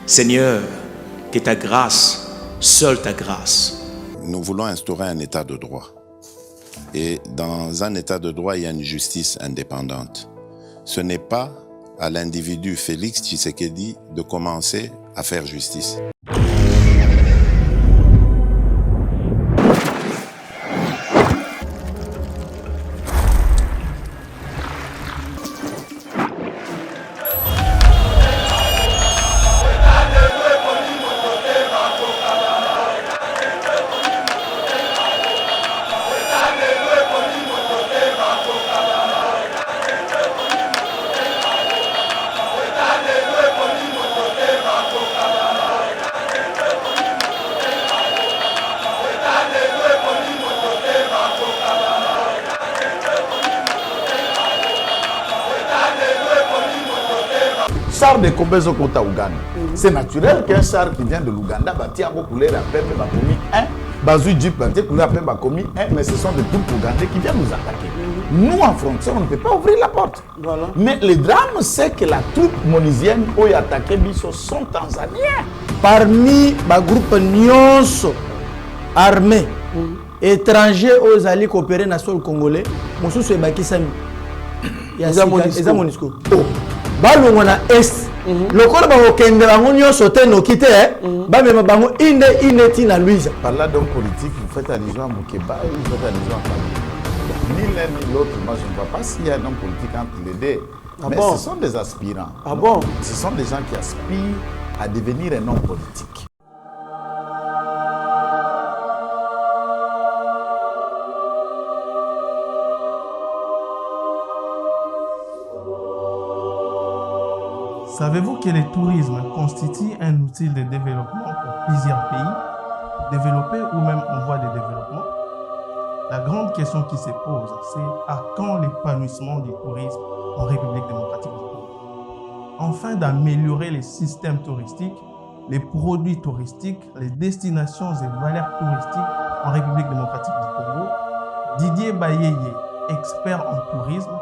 Seigneur, que ta grâce, seule ta grâce. Nous voulons instaurer un état de droit. Et dans un état de droit, il y a une justice indépendante. Ce n'est pas à l'individu Félix Tshisekedi de commencer à faire justice. Char de Kobezo Kota Ouganda. C'est naturel qu'un char qui vient de l'Ouganda bâti à beaucoup l'air à peine commis un, Bazou Jeep bâti à peine commis un, mais ce sont des troupes ougandais qui viennent nous attaquer. Nous en frontière, on ne peut pas ouvrir la porte. Voilà. Mais le drame, c'est que la troupe monisienne qui a attaqué Bisso sont tanzaniens. Parmi les groupes Nyonso armés étrangers aux alliés coopérés dans le sol congolais, Moussou est Baki Sami. Il y a Monisco. Balongo na est lokola ba okende bango nyonso te nokite ba mema bango inde tina Louise. Par là donc politique, vous faites allusion à Moukeba et vous faites allusion à Fabien. Ni l'un ni l'autre, moi je ne vois pas s'il y a un homme politique entre les deux. Mais bon, ce sont des aspirants. Ah bon? Ce sont des gens qui aspirent à devenir un homme politique. Savez-vous que le tourisme constitue un outil de développement pour plusieurs pays, développés ou même en voie de développement? La grande question qui se pose, c'est à quand l'épanouissement du tourisme en République démocratique du Congo? Afin d'améliorer les systèmes touristiques, les produits touristiques, les destinations et valeurs touristiques en République démocratique du Congo, Didier Bayeye, expert en tourisme,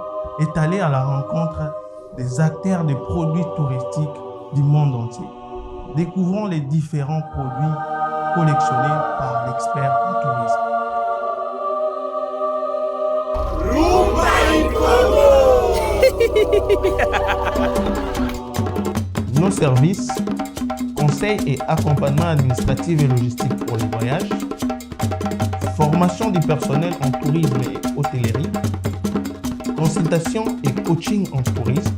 est allé à la rencontre des acteurs des produits touristiques du monde entier. Découvrons les différents produits collectionnés par l'expert en tourisme. Nos services, conseils et accompagnement administratif et logistique pour les voyages, formation du personnel en tourisme et hôtellerie, consultation et coaching en tourisme.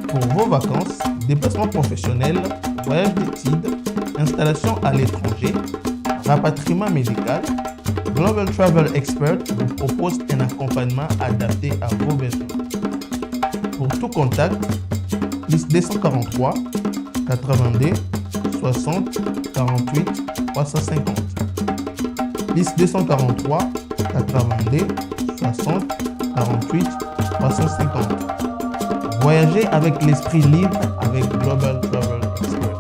Pour vos vacances, déplacements professionnels, voyages d'études, installation à l'étranger, rapatriement médical, Global Travel Expert vous propose un accompagnement adapté à vos besoins. Pour tout contact, plus 243 82 60 48 350. Plus 243 82 60 48 350. Voyagez avec l'esprit libre avec Global Travel Expert.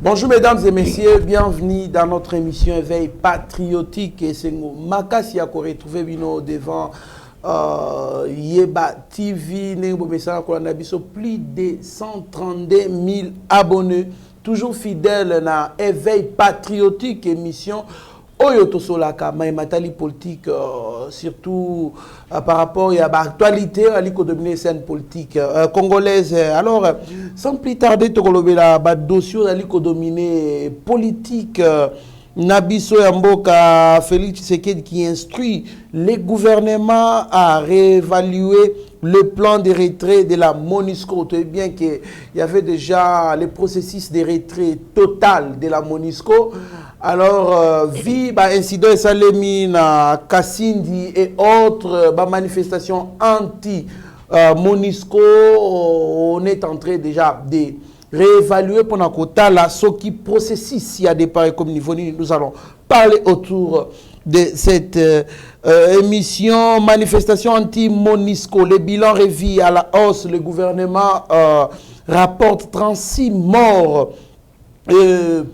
Bonjour mesdames et messieurs, bienvenue dans notre émission Éveil patriotique. Et c'est Makasi à retrouver devant Yeba TV. Plus de 132 000 abonnés. Toujours fidèle dans Éveil patriotique émission. Oyo tosolaka matali politique surtout par rapport à l'actualité à l'économie scène politique congolaise. Alors sans plus tarder tokolobe la dossier à l'économie politique Nabiso Yamboka Félix Tshisekedi qui instruit les gouvernements à réévaluer le plan de retrait de la MONUSCO. Vous savez bien qu'il y avait déjà le processus de retrait total de la MONUSCO. Alors, vu l'incident de Salemi, Kassindi et autres manifestations anti-MONUSCO, on est en train déjà de réévaluer pendant quota là ce qui processus il y a des pareils comme niveau. Nous allons parler autour de cette émission manifestation anti-MONUSCO. Le bilan revu à la hausse. Le gouvernement rapporte 36 morts.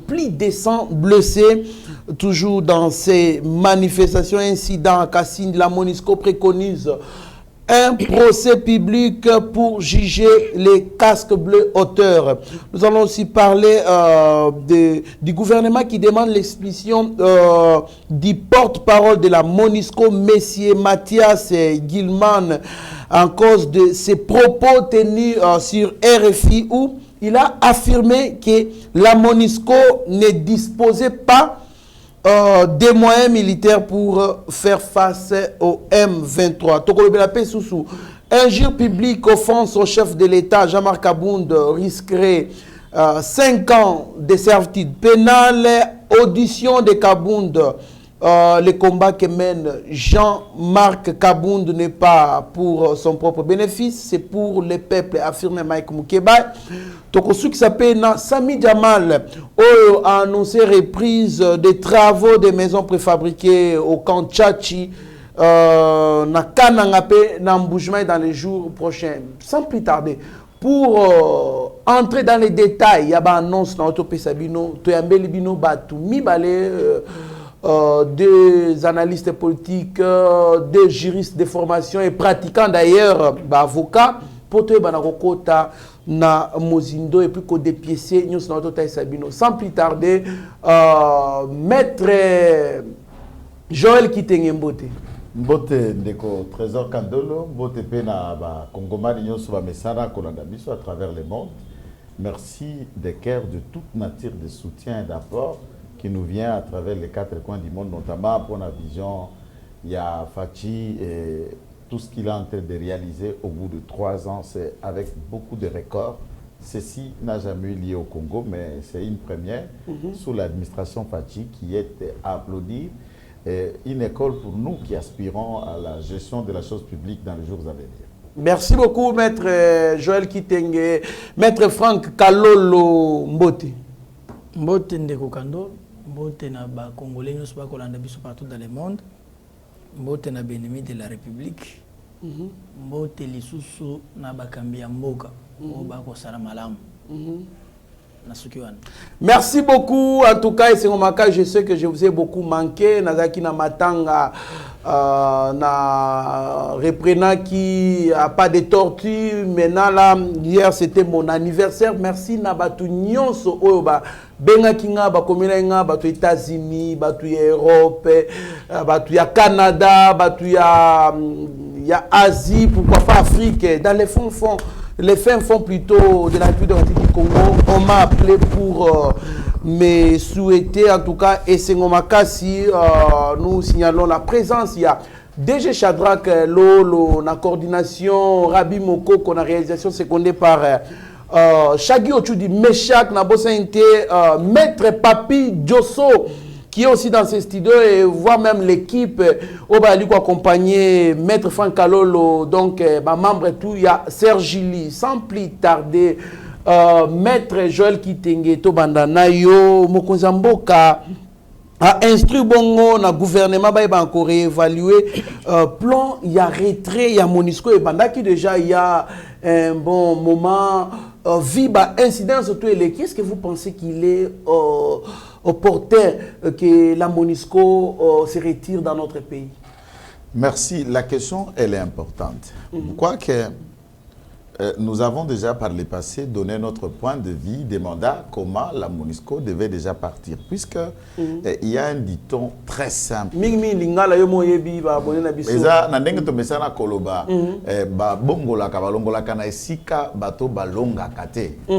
Plus de 100 blessés, toujours dans ces manifestations, incidents à Kassindi. La MONUSCO préconise un procès public pour juger les casques bleus auteurs. Nous allons aussi parler du gouvernement qui demande l'expulsion du porte-parole de la MONUSCO, Messier Mathias Gilman, en cause de ses propos tenus sur RFI où il a affirmé que la MONUSCO ne disposait pas des moyens militaires pour faire face au M23. Injure publique, offense au chef de l'État, Jean-Marc Abound risquerait 5 ans de servitude pénale. Audition de Kabound. Le combat que mène Jean-Marc Kabound n'est pas pour son propre bénéfice, c'est pour le peuple, affirme Mike Moukeba. Tokosu qui s'appelle Sami Jamal a annoncé reprise des travaux des maisons préfabriquées au camp Tchachi na Kanangapé, na Mboujma dans les jours prochains. Sans plus tarder, pour entrer dans les détails, il y a une annonce dans l'Auto Sabino, Toyambeli Bino Batu, Mibale. Des analystes politiques, des juristes de formation et pratiquants d'ailleurs, avocats, pour te banakota na mozindo et puis qu'on dépiécer nous dans notre Sabino. Sans plus tarder, maître Joël Kitenge Mbote. Mbote ndeko Trésor Kandolo, Mbote pena ba Kongomani nyoso ba mesara kolanda biso à travers le monde. Merci des cœurs de toute nature de soutien et d'apport qui nous vient à travers les 4 coins du monde, notamment pour la vision, il y a Fachi et tout ce qu'il est en train de réaliser au bout de 3 ans, c'est avec beaucoup de records. Ceci n'a jamais eu lieu au Congo, mais c'est une première sous l'administration Fachi qui est à applaudir. Et une école pour nous qui aspirons à la gestion de la chose publique dans les jours à venir. Merci beaucoup, maître Joël Kitenge. Maître Franck Kalolo Mbote. Mbote ndeko Kando. Mbote na ba Congolais nous pas kolanda biso partout dans le monde. Mbote na benemi de la République. Mbote lisusu na ba kambia mboka. Ba ko sala malamu. Merci beaucoup. En tout cas, je sais que je vous ai beaucoup manqué. Nazaki na matanga na reprenant qui a pas de tortue. Maintenant là, hier c'était mon anniversaire. Merci na batu nyonso oyoba benga kinga ba komina nga batu États-Unis, batu Europe, batu ya Canada, batu ya Asie, pourquoi pas Afrique, dans les fonds les fins fonds plutôt de la République du Congo. On m'a appelé pour me souhaiter, en tout cas, et c'est Makassi, nous signalons la présence. Il y a DG Shadrach Lolo, la coordination, Rabi Moko, qu'on a réalisation secondée par Shagi Ochudi Meshak, Maître Papi Djosso, qui est aussi dans ces studios, et voire même l'équipe au Bali qui accompagné Maître Franck Kalolo, donc membre et tout, il y a Sergili, sans plus tarder, Maître Joël Kitenge, Tobandana Yo, Mokozamboka, a instruit Bongo, na gouvernement, il va encore réévaluer, plan, il y a retrait, il y a MONUSCO, et pendant qui déjà il y a un bon moment, viba incident surtout, qu'est-ce que vous pensez qu'il est opportun que la MONUSCO se retire dans notre pays? Merci. La question, elle est importante. Quoique nous avons déjà par le passé donné notre point de vue, demandant comment la MONUSCO devait déjà partir. Puisque il y a un dicton très simple. Ne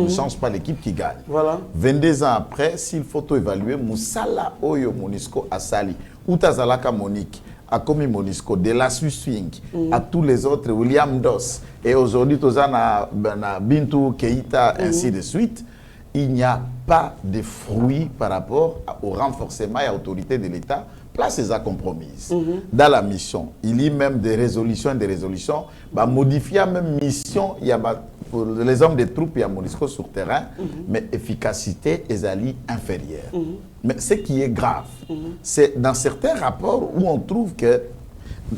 change pas l'équipe qui gagne. Voilà. 22 ans après, s'il faut évaluer, Moussala Oyo MONUSCO a sali, Outazalaka Monique, à Komi MONUSCO, de la Swing, à tous les autres, William Doss, et aujourd'hui, Tozana Bintou Keita, ainsi de suite, il n'y a pas de fruits par rapport au renforcement et à l'autorité de l'État. Place les compromises. Dans la mission, il y a même des résolutions, modifier même mission, il y a pour les hommes des troupes, il y a MONUSCO sur terrain, mais efficacité est inférieure. Mais ce qui est grave, c'est dans certains rapports où on trouve que,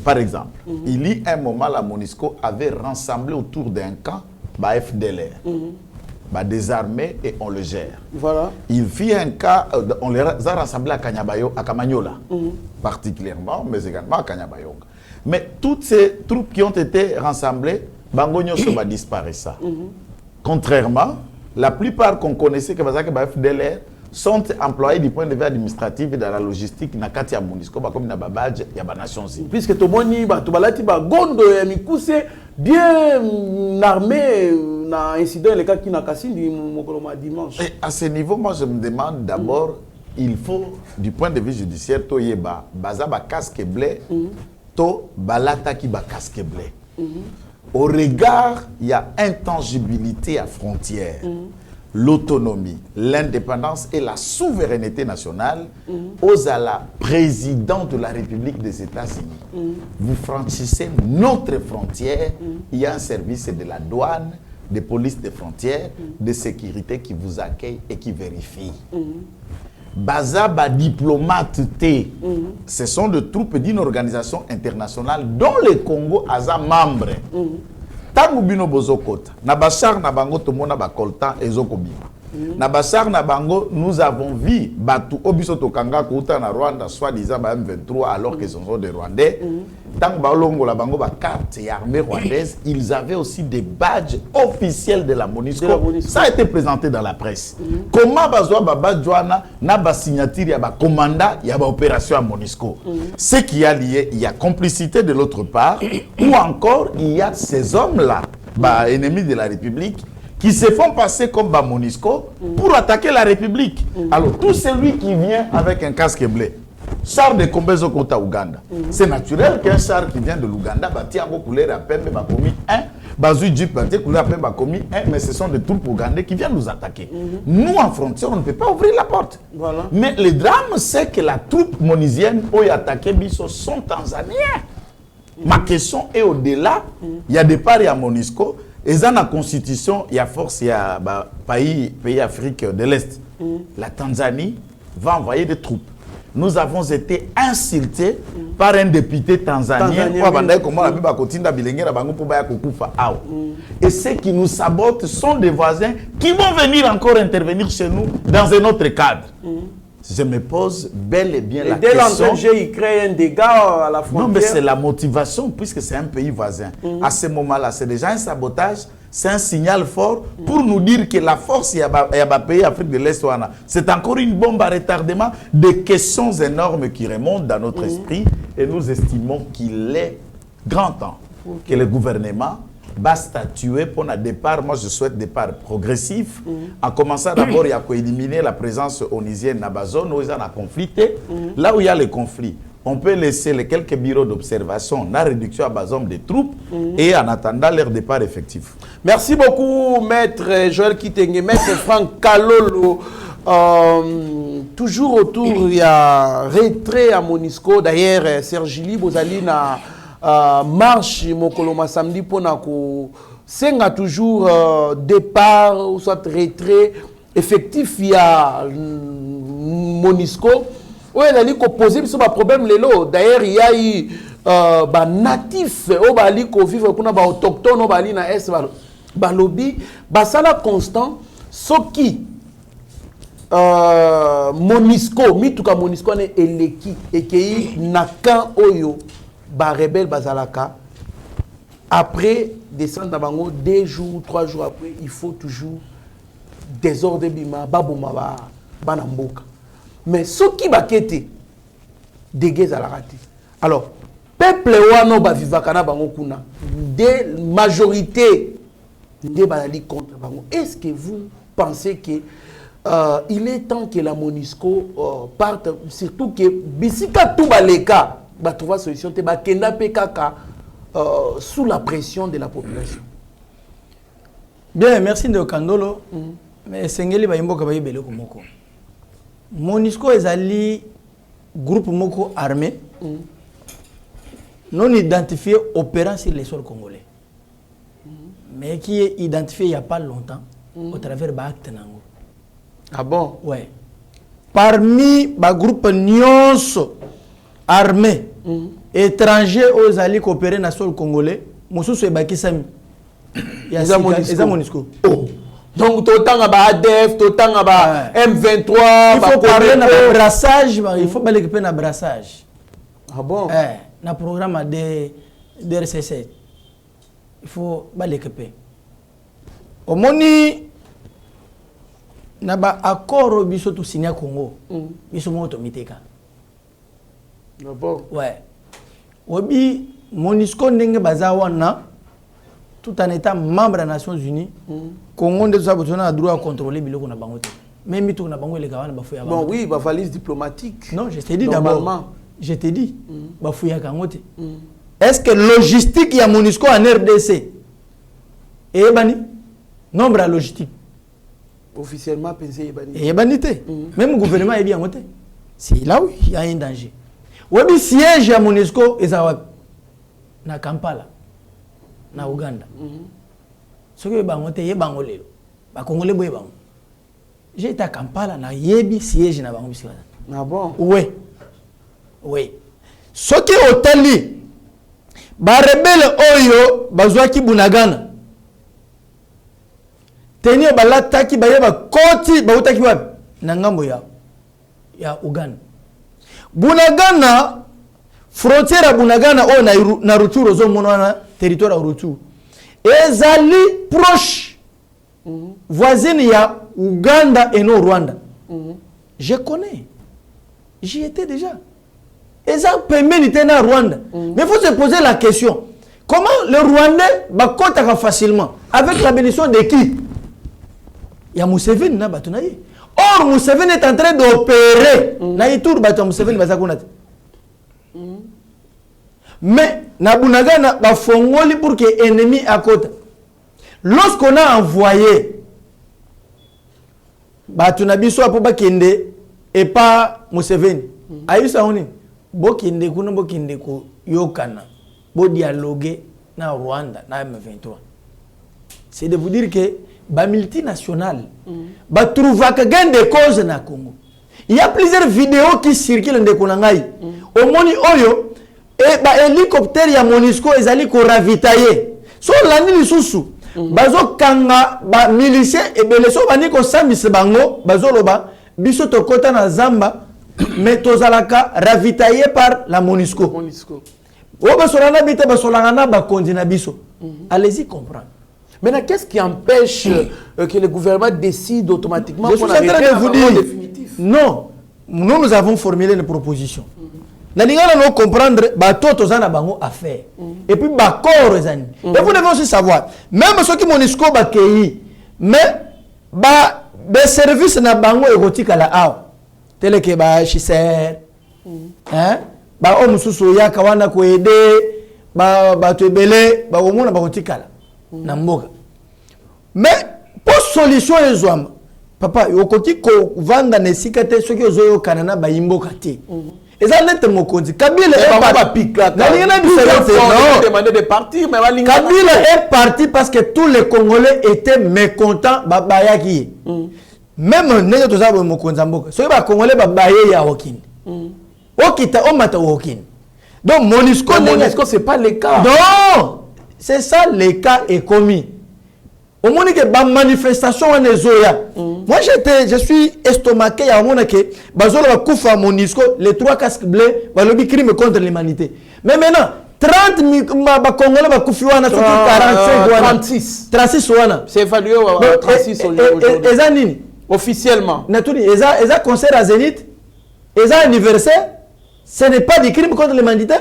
par exemple, il y a un moment, la MONUSCO avait rassemblé autour d'un camp, FDLR. Désarmé et on le gère. Voilà. Il fit un cas, on les a rassemblés à Kanyabayo, à Kamanyola, particulièrement, mais également à Kanyabayonga. Mais toutes ces troupes qui ont été rassemblées, Bango Nyonso va disparaître. Contrairement, la plupart qu'on connaissait que FDLR sont employés du point de vue administratif et de la logistique na kati ya MONUSCO comme na babadge ya ba Nations Unies. Puisque tout le monde ba tubalati ba gondo ya mikuse bien armé na incident le cas qui na kasindi mokoloma dimanche. Et à ce niveau, moi je me demande d'abord, il faut du point de vue judiciaire to yeba baza ba casque bleu to balata ki ba casque bleu. Au regard, il y a intangibilité à frontières. L'autonomie, l'indépendance et la souveraineté nationale aux à la présidente de la République des États-Unis. Vous franchissez notre frontière, il y a un service de la douane, de police des frontières, de sécurité qui vous accueille et qui vérifie. Bazaba diplomate T, ce sont des troupes d'une organisation internationale dont le Congo a un membre. Tangu bino bozokota na bachar na bango tomona ba coltan ezokobima na bachar na bango nous avons vu batu obiso tokanga kouta na Rwanda soi-disant ba M23 alors que ce sont des Rwandais tangu ba longo la bango ba carte et armée rwandaise ils avaient aussi des badges officiels de la MONUSCO. Ça a été présenté dans la presse. Comment bazwa ba badjwana na ba signature ya ba commandant ya ba opération à MONUSCO. Ce qui a lié, il y a complicité de l'autre part ou encore il y a ces hommes-là, bah, ennemis de la République, qui se font passer comme bah, MONUSCO pour attaquer la République. Alors, tout celui qui vient avec un casque bleu, char de Kombezo Kota Ouganda, c'est naturel qu'un char qui vient de l'Ouganda, bah, tiens, couleur à peine, bah, commis un, Bazou Jeep, bah, couleur à peine, bah, commis un, mais ce sont des troupes ougandais qui viennent nous attaquer. Nous, en frontière, on ne peut pas ouvrir la porte. Voilà. Mais le drame, c'est que la troupe monusienne, où il y a attaqué Bisso, sont tanzaniens. Ma question est au-delà. Il y a des parts à MONUSCO. Et dans la constitution, il y a force, il y a bah, pays Afrique de l'Est. La Tanzanie va envoyer des troupes. Nous avons été insultés par un député tanzanien. Et ceux qui nous sabotent sont des voisins qui vont venir encore intervenir chez nous dans un autre cadre. Je me pose bel et bien la question. Dès il crée un dégât à la frontière. Non, mais c'est la motivation, puisque c'est un pays voisin. À ce moment-là, c'est déjà un sabotage, c'est un signal fort pour nous dire que la force, il y a un pays Afrique de l'Est, c'est encore une bombe à retardement, des questions énormes qui remontent dans notre esprit, et nous estimons qu'il est grand temps que le gouvernement va statuer pour un départ. Moi, je souhaite départ progressif. En commençant d'abord, il y a éliminer la présence onisienne dans la zone où il y a un conflit. Là où il y a le conflit, on peut laisser les quelques bureaux d'observation, la réduction à bas nombre des troupes et en attendant leur départ effectif. Merci beaucoup, Maître Joël Kitenge, Maître Franck Kalolo. Toujours autour, il y a retrait à MONUSCO. D'ailleurs, Sergili Bozalina marche Mokoloma samedi pour nako senga toujours départ ou soit retrait effectif via MONUSCO. Ouais, il a dit qu'on posait ce problème lelo. D'ailleurs, il y a eu ba natif au bali ko vivre kuna ba autochtone au bali na est ba lobby ba sala constant soki MONUSCO mituka MONUSCO ne eleki ekei nakan oyo ba rebelle bazalaka après descendre dans bango 2 jours 3 jours après il faut toujours désordre bima baboma ba banamboka mais ce qui va quitter dégâts à la raté alors peuple wano ba vivaka na bango kuna de majorité de balali contre bango. Est-ce que vous pensez que il est temps que la MONUSCO parte, surtout que bisika tout baleka ba trouver solution te ba kenda pe kaka sous la pression de la population. Bien, merci de Kandolo. Mais sengeli ba imboka ba yebele ko moko. MONUSCO ezali groupe moko armé non identifié opérant sur les sols congolais. Mais qui est identifié il n'y a pas longtemps au travers de l'acte Nango. Ah bon? Ouais. Parmi les groupes nyonso armés étrangers aux alliés coopérés dans le sol congolais, Moussou Sebaki Sami. Il y a MONUSCO. Oh. Donc, autant à ADF, autant à M23. Il faut parler de brassage, il faut parler de brassage. Ah bon? na programme de RCC. Il faut l'équiper. Au moni na ba accord biso to signé Congo. Biso mo to miteka. D'abord. Ouais. Obi MONUSCO ndenge bazawa na tout en étant membre des Nations Unies. Congo ndezo sa besoin a droit à contrôler biloko na bango te. Même bitu na bango le kawana bafuya bango. Bon oui, ba valise diplomatique. Non, je t'ai dit d'abord. Je t'ai dit bafuya kango te. Est-ce que logistique ya MONUSCO en RDC et bani nombre à logistique officiellement pensé et banité. Même le gouvernement est bien monté. C'est là où il y a un danger. Webi siège à MONUSCO et ça na Kampala na Uganda. Ce que ba monté ye bangolelo. Ba congolais boye bango. J'ai été à Kampala na yebi siège na bango bisika. Ah bon? Oui. Oui. Ce qui est hôtel ba rebelle oyo bazwaki Bunagana. Tenir balataki bayeba koti bautaki wapi na ngambo ya Uganda. Bunagana frontière à Bunagana o na Rutshuru zo monana territoire à Rutshuru. Ezali proche voisine ya Uganda et non Rwanda. Je connais. J'y étais déjà. Eza pembenité na Rwanda. Mais il faut se poser la question. Comment le Rwandais bakotaka facilement avec la bénédiction de qui? Il y a Museveni na batunaye. Or Museveni est en train d'opérer na itour batu Museveni bazakunate. Mais na Bunagana ba fongoli pour que ennemi à côté. Lorsqu'on a envoyé batu na biso apo bakende et pas Museveni. Ayusa oni bokende kuna bokende ko yokana bo dialoguer na Rwanda na M23. C'est de vous dire que ba multinationales ba trouvaka gain de cause na Congo. Il y a plusieurs vidéos qui circulent de Konangai. Au moni oyo et ba hélicoptère ya MONUSCO ezali ko ravitailler. So lani lisusu bazo kanga ba miliciens et beleso bani ko sambisa bango bazo loba biso to kota na zamba mais tozalaka ravitaillé par la MONUSCO. O basolana bita basolana ba kondina biso. Allez-y comprendre. Maintenant, qu'est-ce qui empêche que le gouvernement décide automatiquement? Je suis en train de vous dire, non, nous avons formulé une proposition. Nous devons comprendre que nous avons à faire. Et puis, corps. Et vous devez aussi savoir, même ceux qui MONUSCO bakei, mais les services na bango érotique à la haut, tel que HCR, omususu ya kawana ko aider, tebele, omona érotique à la. Mais pour solution ezwama papa yokoki ko vanda nesika te soki ozoyo kanana ba imboka te eza nete mokonzi Kabila est parti parce que tous les Congolais étaient mécontents babayaki même nene tozaba mokonzi mboka soki ba Congolais babaye ya okini okita omata okini donc MONUSCO c'est pas le cas. Non, c'est ça le cas est commis. Au moment que la manifestation en Ezoya, moi je suis estomaqué à mon que Bazolo va koufa MONUSCO les 3 casques bleus va le crime contre l'humanité. Mais maintenant 30 Congolais va koufi wana 45 36 wana. C'est évalué à 36 aujourd'hui. Officiellement. Natuni eza concert à Zénith, eza anniversaire, ce n'est pas des crimes contre l'humanité.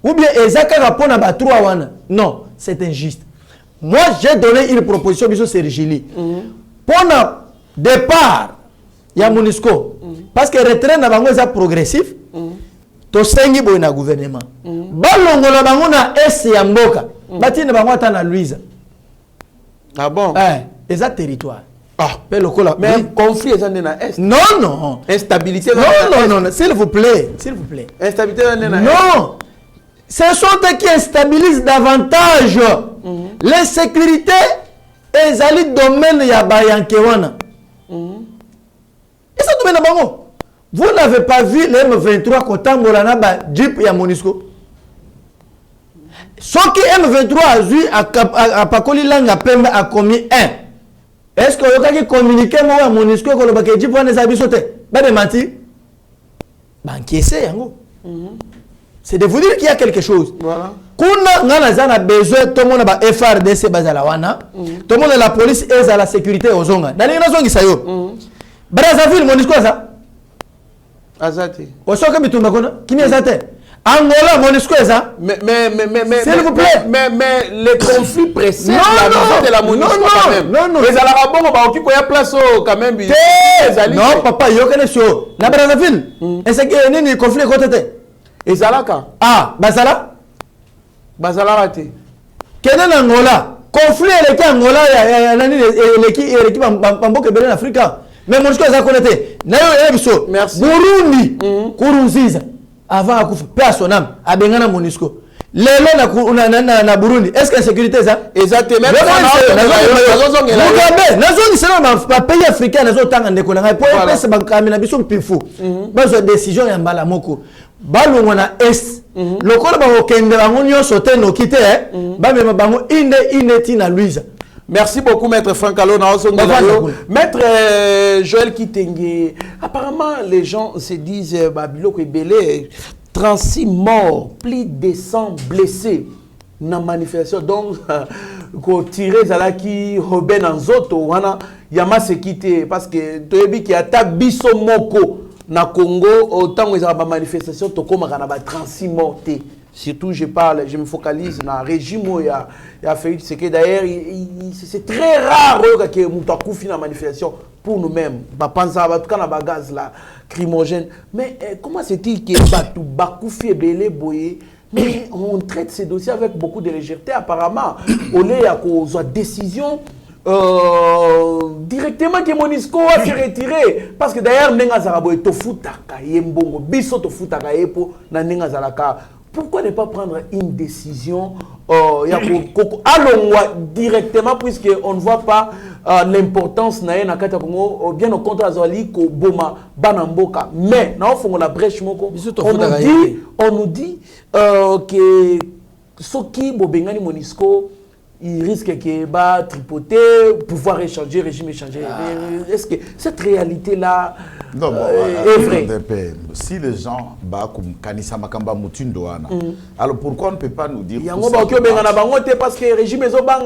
Ou bien ezaka rapona ba 3 wana. Non, c'est injuste. Moi, j'ai donné une proposition, bisous Sergili. Pour le départ, il y a MONUSCO. Parce que le retrait n'a pas progressif. To sengi boy na gouvernement. Balongo la bango na est ya mboka. Bati na bango na Louise. Ah bon? Les territoire. Ah, mais conflit est na est. Non, non. Instabilité. Non, s'il vous plaît, s'il vous plaît. Instabilité na est. Non. Ce sont eux qui instabilisent davantage l'insécurité et les domaines ya bayankewana. Et ça domaine bango. Vous n'avez pas vu les M23 kotambola na ba jeep ya MONUSCO. Ce qui M23 a vu à Pakoli Langa Pembe a commis 1. Est-ce que vous avez communiqué à MONUSCO que le jeep wana za bisote? Ba de mentir. Ba encaisser yango. C'est de vous dire qu'il y a quelque chose. Voilà. Kuna ngana a besoin tout le monde a FRDC bazala wana. Tout le monde la police et la sécurité aux zonga. Dans les raisons qui ça yo. Brazzaville Monisco ça. Azati. Osoka bitumba kona. Kimi azate. Angola Monisco ça. Mais s'il vous plaît. Mais les conflits précèdent la maison de la Monisco quand même. Non. Mais à la bonne bah qui a place quand même. Non papa yo connais so. Na Brazzaville. Est-ce que nini conflit côté et Zalaka. Ah, Bazala raté. Quel est l'Angola? Conflit avec Angola, l'équipe en Afrique. Mais mon choix, ça connaît. Merci. Burundi, Kurunziza, avant à couper, personne, à Bengana Monisco. Lelo na Burundi, est-ce que la sécurité est ça? Exactement. Les pays africains, les autres en décollant. Pour les pays, c'est un peu plus fou. Parce que décision est en bas la moko. Balungona est. Le corps va kende bango sauter no quitter. Ba me bango inde tina Louise. Merci beaucoup maître Franck Alona. Maître Joël Kitenge. Apparemment les gens se disent Babilo Belé 36 morts, plus de 100 blessés dans la manifestation. Donc ko tirer Zalaki Robin Anzoto wana yama se quitter parce que toyebi ki ata biso moko na Congo autant où il y a des manifestations to comme na ba 36 morts. Surtout je me focalise dans le régime où il y a fait c'est que d'ailleurs c'est très rare que muta koufi na manifestation pour nous-mêmes. Ba pensa ba tout kana ba gaz là crimogène. Mais comment c'est-il que batu ba koufi e belé boyé mais on traite ces dossiers avec beaucoup de légèreté apparemment au lieu ya ko zo décision directement que Monisco a se retiré parce que d'ailleurs nenga zaraboy to futaka yembongo biso to futaka yepo na nenga zalaka. Pourquoi ne pas prendre une décision directement puisque on ne voit pas l'importance na kata Congo bien au contraire zali ko boma banamboka mais na on la brèche moko on nous dit que soki bobengani Monisco il risque que va tripoter, pouvoir échanger, régime échanger. Est-ce que cette réalité-là est vraie? Si les gens comme Kanisa Makamba Mutundoana, alors pourquoi on ne peut pas nous dire parce que le régime est au bang.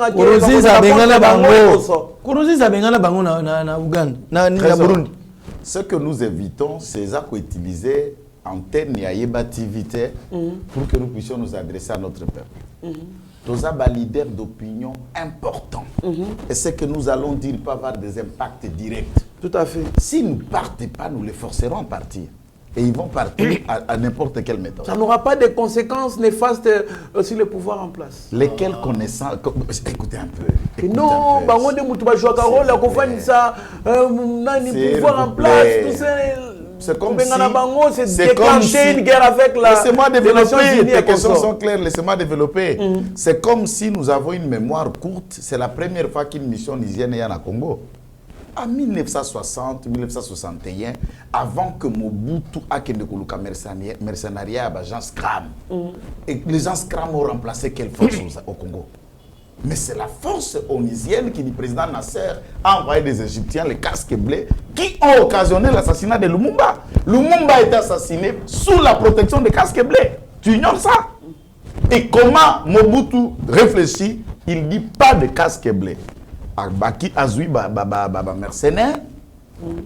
Ce que nous évitons, c'est ça qu'on utilise antenne et activité pour que nous puissions nous adresser à notre peuple. Nous avons un leader d'opinion important. Et ce que nous allons dire peut avoir des impacts directs. Tout à fait. S'ils ne partent pas, nous les forcerons à partir. Et ils vont partir à n'importe quelle méthode. Ça n'aura pas de conséquences néfastes sur le pouvoir en place. Lesquelles connaissances... Écoutez un peu. Non, on de pouvoir en place, tout ça... C'est comme si... déclencher une guerre avec la... Laissez-moi développer, tes questions sont claires, laissez-moi développer. C'est comme si nous avons une mémoire courte. C'est la première fois qu'une mission nigérienne est en Congo. En 1960, 1961, avant que Mobutu ait le mercenariat à Jean Scram, et les gens Scram ont remplacé quelle force au Congo? Mais c'est la force onisienne qui, le président Nasser, a envoyé des Égyptiens, les casques bleus, qui ont occasionné l'assassinat de Lumumba. Lumumba a été assassiné sous la protection des casques bleus. Tu ignores ça? Et comment Mobutu réfléchit? Il dit pas de casques bleus. Baki Azui mercenaire.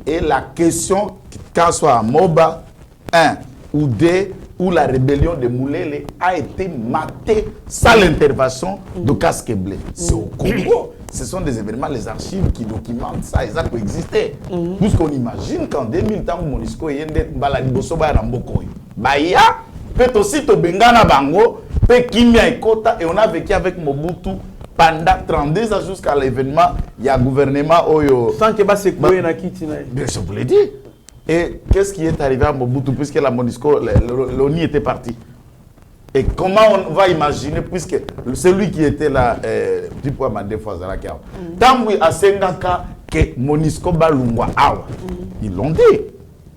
Et la question, quand soit à Moba 1 ou 2, où la rébellion de Moulele a été matée sans l'intervention de casque bleu. C'est au Congo. Ce sont des événements, les archives qui documentent ça, et ça peut exister. Puisqu'on imagine qu'en 2000 ans, Monisco et Baya, peut aussi te bengana bango, peut kimia et kota, et on a vécu avec Mobutu pendant 32 ans jusqu'à l'événement, il y a un gouvernement Oyo. Sans que se couille na kiti na. Bien, je vous l'ai dit. Et qu'est-ce qui est arrivé à Mobutu puisque la Monisco, l'ONI était parti? Et comment on va imaginer, puisque celui qui était là, du point ma fois à la cave, tant que à Sengaka, que Monisco Balungwa Awa, ils l'ont dit.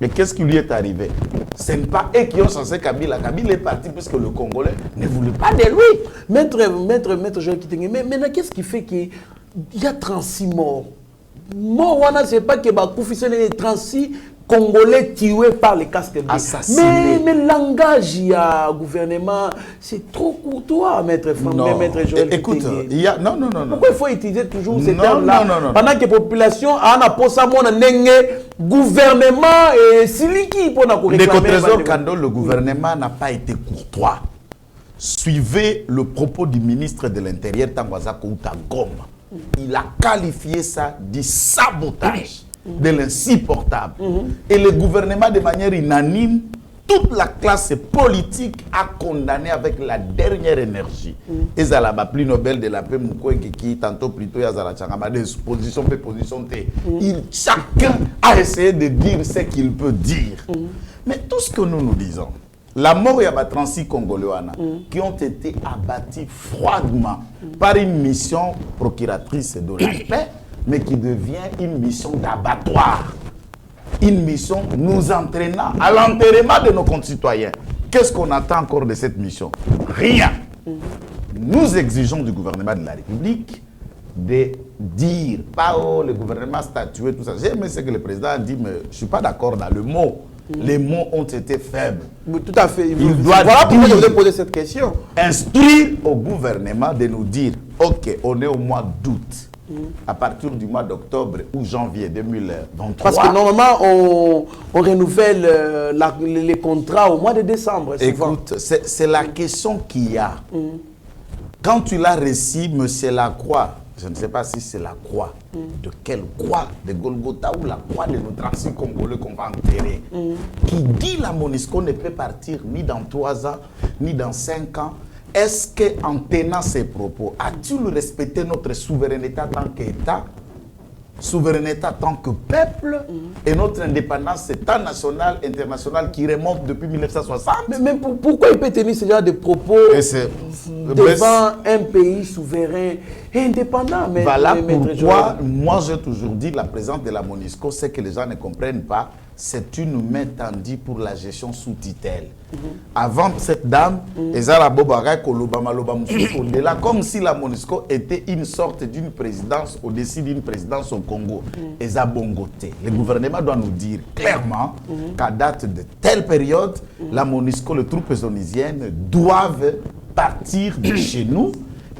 Mais qu'est-ce qui lui est arrivé? Ce n'est pas eux qui ont censé Kabila. Kabila est parti puisque le Congolais ne voulait pas de lui. Maître Joël Kitenge, mais maintenant, qu'est-ce qui fait qu'il y a 36 morts? Moi, c'est pas que Bakoufi, c'est 36 Congolais tués par les casques bleus. Assassinés. Mais le langage, il y a gouvernement, c'est trop courtois, maître François, maître Joël. Écoute, il y a... Non. Pourquoi il faut utiliser toujours ces Non, termes-là non. pendant que la population a un gouvernement et siliki pour nous réclamer. Ndeko Trésor Kando, le gouvernement n'a pas été courtois. Suivez le propos du ministre de l'Intérieur, Tangwaza Kouta Goma. Il a qualifié ça de sabotage, de l'insupportable. Et le gouvernement, de manière unanime, toute la classe politique a condamné avec la dernière énergie. Et ça la plus Nobel de la paix, qui tantôt plutôt y a des positions. Chacun a essayé de dire ce qu'il peut dire. Mais tout ce que nous disons, la mort de 36 Congolais qui ont été abattus froidement par une mission procuratrice de la paix, mais qui devient une mission d'abattoir. Une mission nous entraînant à l'enterrement de nos concitoyens. Qu'est-ce qu'on attend encore de cette mission? Rien. Nous exigeons du gouvernement de la République de dire, pas le gouvernement statué, tout ça. J'aime ce que le président a dit, mais je ne suis pas d'accord dans le mot. Les mots ont été faibles. Tout à fait. Voilà pourquoi je vous ai posé cette question. Instruire au gouvernement de nous dire, ok, on est au mois d'août. À partir du mois d'octobre ou janvier 2023. Parce que normalement, on renouvelle les contrats au mois de décembre. Souvent. Écoute, c'est la question qu'il y a. Quand tu l'as reçu, M. Lacroix, je ne sais pas si c'est la croix, de quelle croix, de Golgotha ou la croix de nos 36 Congolais qu'on va enterrer, qui dit la MONUSCO ne peut partir ni dans 3 ans, ni dans 5 ans. Est-ce qu'en tenant ces propos, as-tu respecté notre souveraineté en tant qu'État, souveraineté en tant que peuple, et notre indépendance, État national, international qui remonte depuis 1960? Mais pourquoi il peut tenir ce genre de propos devant un pays souverain et indépendant? Voilà pourquoi, moi j'ai toujours dit, la présence de la MONUSCO, c'est que les gens ne comprennent pas, c'est une main tendue pour la gestion sous tutelle. Avant cette dame, comme si la MONUSCO était une sorte d'une présidence au-dessus d'une présidence au Congo. Le gouvernement doit nous dire clairement qu'à date de telle période, la MONUSCO, les troupes onisiennes doivent partir de chez nous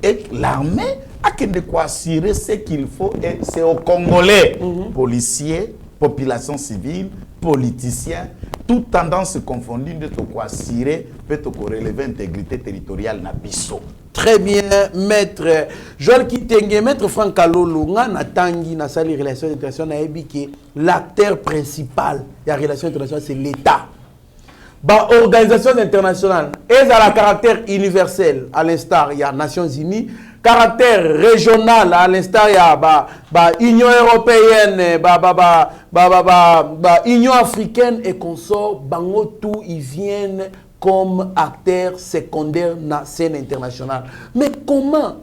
et l'armée a de quoi assurer ce qu'il faut. Et c'est aux Congolais, policiers, population civile, politiciens, toute tendance confondue de quoi assurer peut relever l'intégrité territoriale nabiso. Très bien, maître Joël Kitenge, maître Franck Kalolo, na tangi na sali relations internationales que l'acteur principal de la relation internationale c'est l'État. Bah, organisation internationale, et à la caractère universel, à l'instar il y a Nations Unies, caractère régional, à l'instar il y a Union européenne, Union africaine et consorts, bango tout ils viennent comme acteurs secondaires dans la scène internationale. Mais comment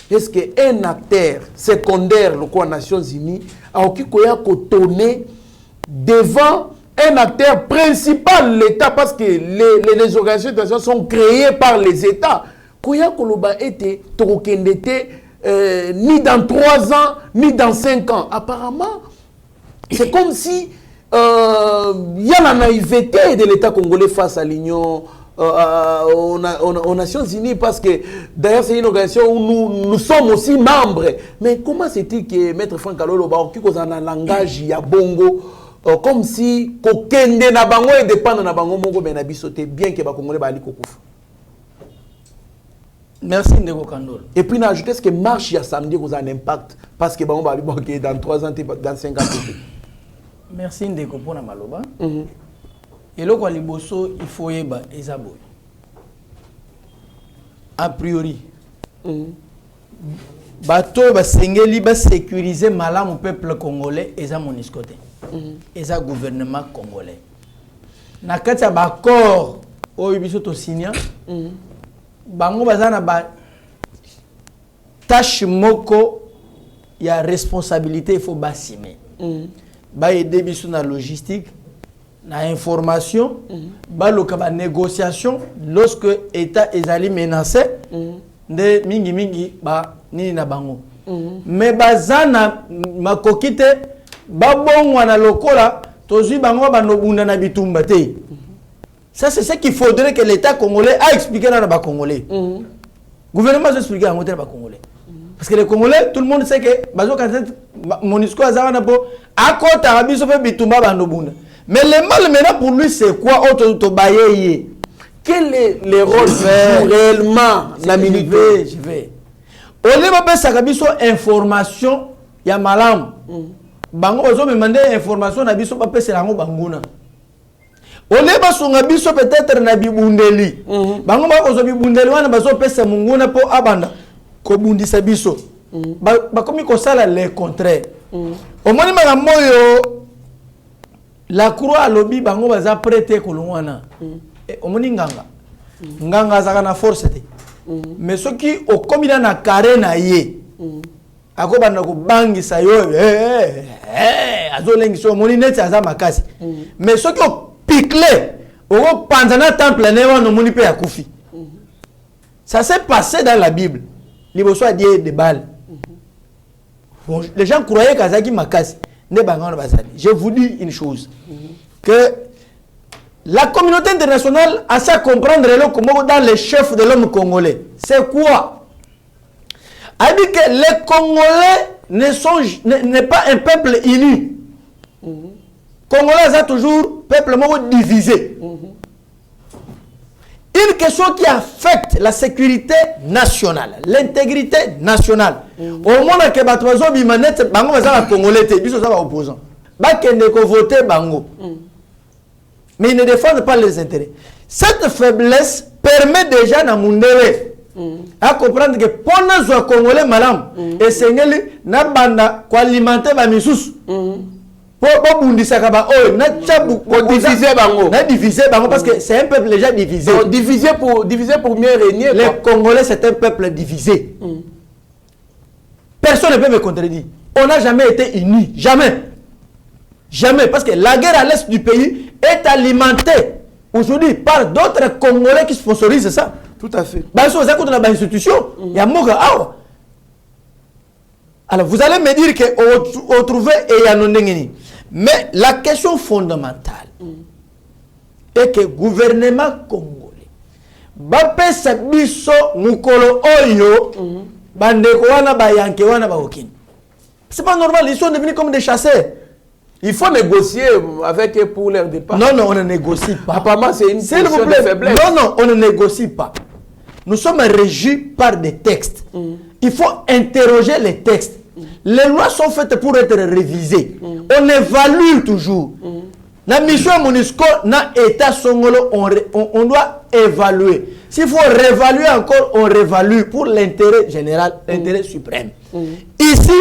est-ce qu'un acteur secondaire, le Nations Unies, a tourné devant un acteur principal, l'État, parce que les organisations internationales sont créées par les États. Koya Koloba était ni dans 3 ans, ni dans 5 ans. Apparemment, c'est comme si y a la naïveté de l'État congolais face à l'Union, aux Nations Unies, parce que d'ailleurs c'est une organisation où nous sommes aussi membres. Mais comment c'est-il que Maître Franck Kalolo qui a un langage ya bongo, comme si kokende na bango et dépend na bango mongo benabisote bien que ba Congolais ba ali kokufa. Merci Ndeko Kandolo. Et puis n'ajouter est-ce que marche ya samedi vous a un impact parce que bango ba ali dans 3 ans dans 5 ans. Merci Ndeko pona maloba. Et là, liboso, il faut y avoir des abois. A priori, bato basengeli ba sécuriser malam au peuple congolais et ça MONUSCO et ça gouvernement congolais. Na kati ba accord o biso to signa bango bazana ba tâche moko ya responsabilité il faut basime. Ba aider biso na logistique. La information, la négociation, lorsque l'État est allé menacé, de mingi ni na bango. Mais bazana makokite babongo na lokola tozui bango banobunda na bitumba te. Ça c'est ce qu'il faudrait que l'État congolais a expliqué dans les Congolais. Le gouvernement a expliqué à les Congolais. Parce que les Congolais, tout le monde sait que Monusco a à côté Arabi se fait bitumba banobunda. Mais le mal maintenant pour lui c'est quoi? Quel est le rôle réellement la minute? Je vais. On ne va pas savoir information, il y a malam. Bango bazo me demander information na biso pas c'est lango banguna. On ne va pas biso peut-être na bibundeli. Bango bazo bibundeli wana bazo pesa munguna po abanda ko bundisa biso. Ba komi ko sala le contraire. Au moins ma moyo la croix à lobby bango baza prêter ko longwana. Au moins nganga zaka na force te. Mais ceux qui au combien na carré na ye. Ako banda ko bangisa yo azolengi so moni net aza makasi. Mais ceux qui au piqué au panzana temple ne wana moni pe akufi. Ça s'est passé dans la Bible. Liboso a dit des balles. Bon, les gens croyaient qu'Azaki makasi ne bangana bazali. Je vous dis une chose que la communauté internationale a ça comprendre comment dans les chefs de l'homme congolais. C'est quoi? A dit que les Congolais n'est pas un peuple uni. Congolais c'est toujours peuple divisé. Une question qui affecte la sécurité nationale, l'intégrité nationale. Au moment que Batouazo Bimanet, Bango va Congolais, biso ça va opposant. Bakende ko voter Bango. Mais ils ne défendent pas les intérêts. Cette faiblesse permet déjà à Mundere à comprendre que pour nous Congolais malam et Sengeli na banda ko alimenter ba misusu pour bundisa kaba oh na chabu ko diviser bango na diviser bango parce que c'est un peuple déjà divisé. Diviser pour mieux régner. Les Congolais c'est un peuple divisé. Personne ne peut me contredire. On n'a jamais été unis, jamais. Jamais, parce que la guerre à l'est du pays est alimentée aujourd'hui par d'autres Congolais qui sponsorisent ça. Tout à fait. Alors vous allez me dire qu'on trouve et Yanondengeni. Mais la question fondamentale est que le gouvernement congolais bapesa biso mukolo oyo bandeko wana bayanke wana baokini. C'est pas normal, ils sont devenus comme des chasseurs. Il faut négocier avec eux pour leur départ. Non, on ne négocie pas. Apparemment, c'est une question de faiblesse. Non, on ne négocie pas. Nous sommes régis par des textes. Il faut interroger les textes. Les lois sont faites pour être révisées. On évalue toujours. La mission MONUSCO, na État Songolo, on doit évaluer. S'il faut réévaluer encore, on réévalue pour l'intérêt général, l'intérêt suprême. Ici,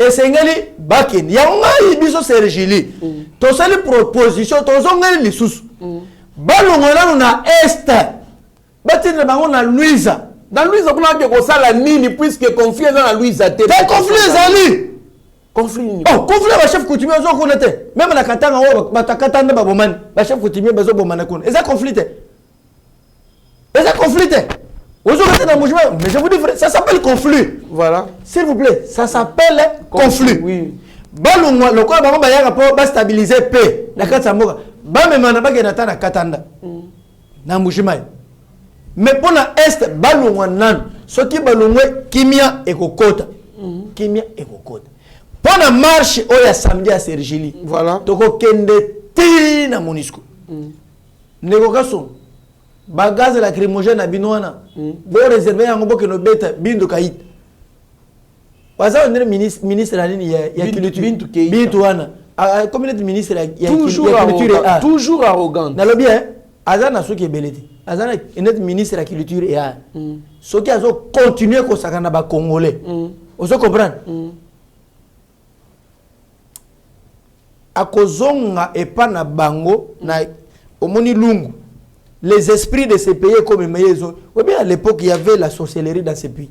et Sengeli Bakin, Yanga Ibiso Sergili, Tosali proposition, Tosongeli Lissus, Balongona na Est, Batin Bango na Louisa. Dans Louisa, on a dit ça la nini, puisque conflit dans la Louisa. Quel conflit Zali? Conflit. Oh, conflit avec chef coutumier, on connaît. Même la Katanga, Batakatanda Baboman, la chef coutumier, Bazo Bomanakon. Et ça conflit. Et ça conflit. Mais je vous dis, ça s'appelle conflit. Voilà. S'il vous plaît, ça s'appelle conflit. Oui. Balungwa, le corps va stabiliser paix. La Katsamoga. Bamemana Bagenata na Katanda. Na Mouchimai. Mais pour l'Est, Balungwa nan. Ce qui balungwa, Kimia et Kokota. Kimia et Kokota. Pour la marche, il y a samedi à Sergili. Voilà. Toko Kende Tina Monisco. Négociation. Bagaz lacrymogène à Binoana. Bon réservé à un que nos bêtes bindu kaït. Waza on est ministre la ligne il y a bindu wana. Comme il est ministre il y a toujours arrogant. Dans le bien, Azana ce qui est belé. Azana est ministre de la culture et art. Ce qui a continué à s'accorder ba Congolais. Vous comprenez? A kozonga et pas na bango na omoni lungu. Les esprits de ces pays comme Maïezo. Oui, bien à l'époque, il y avait la sorcellerie dans ces pays.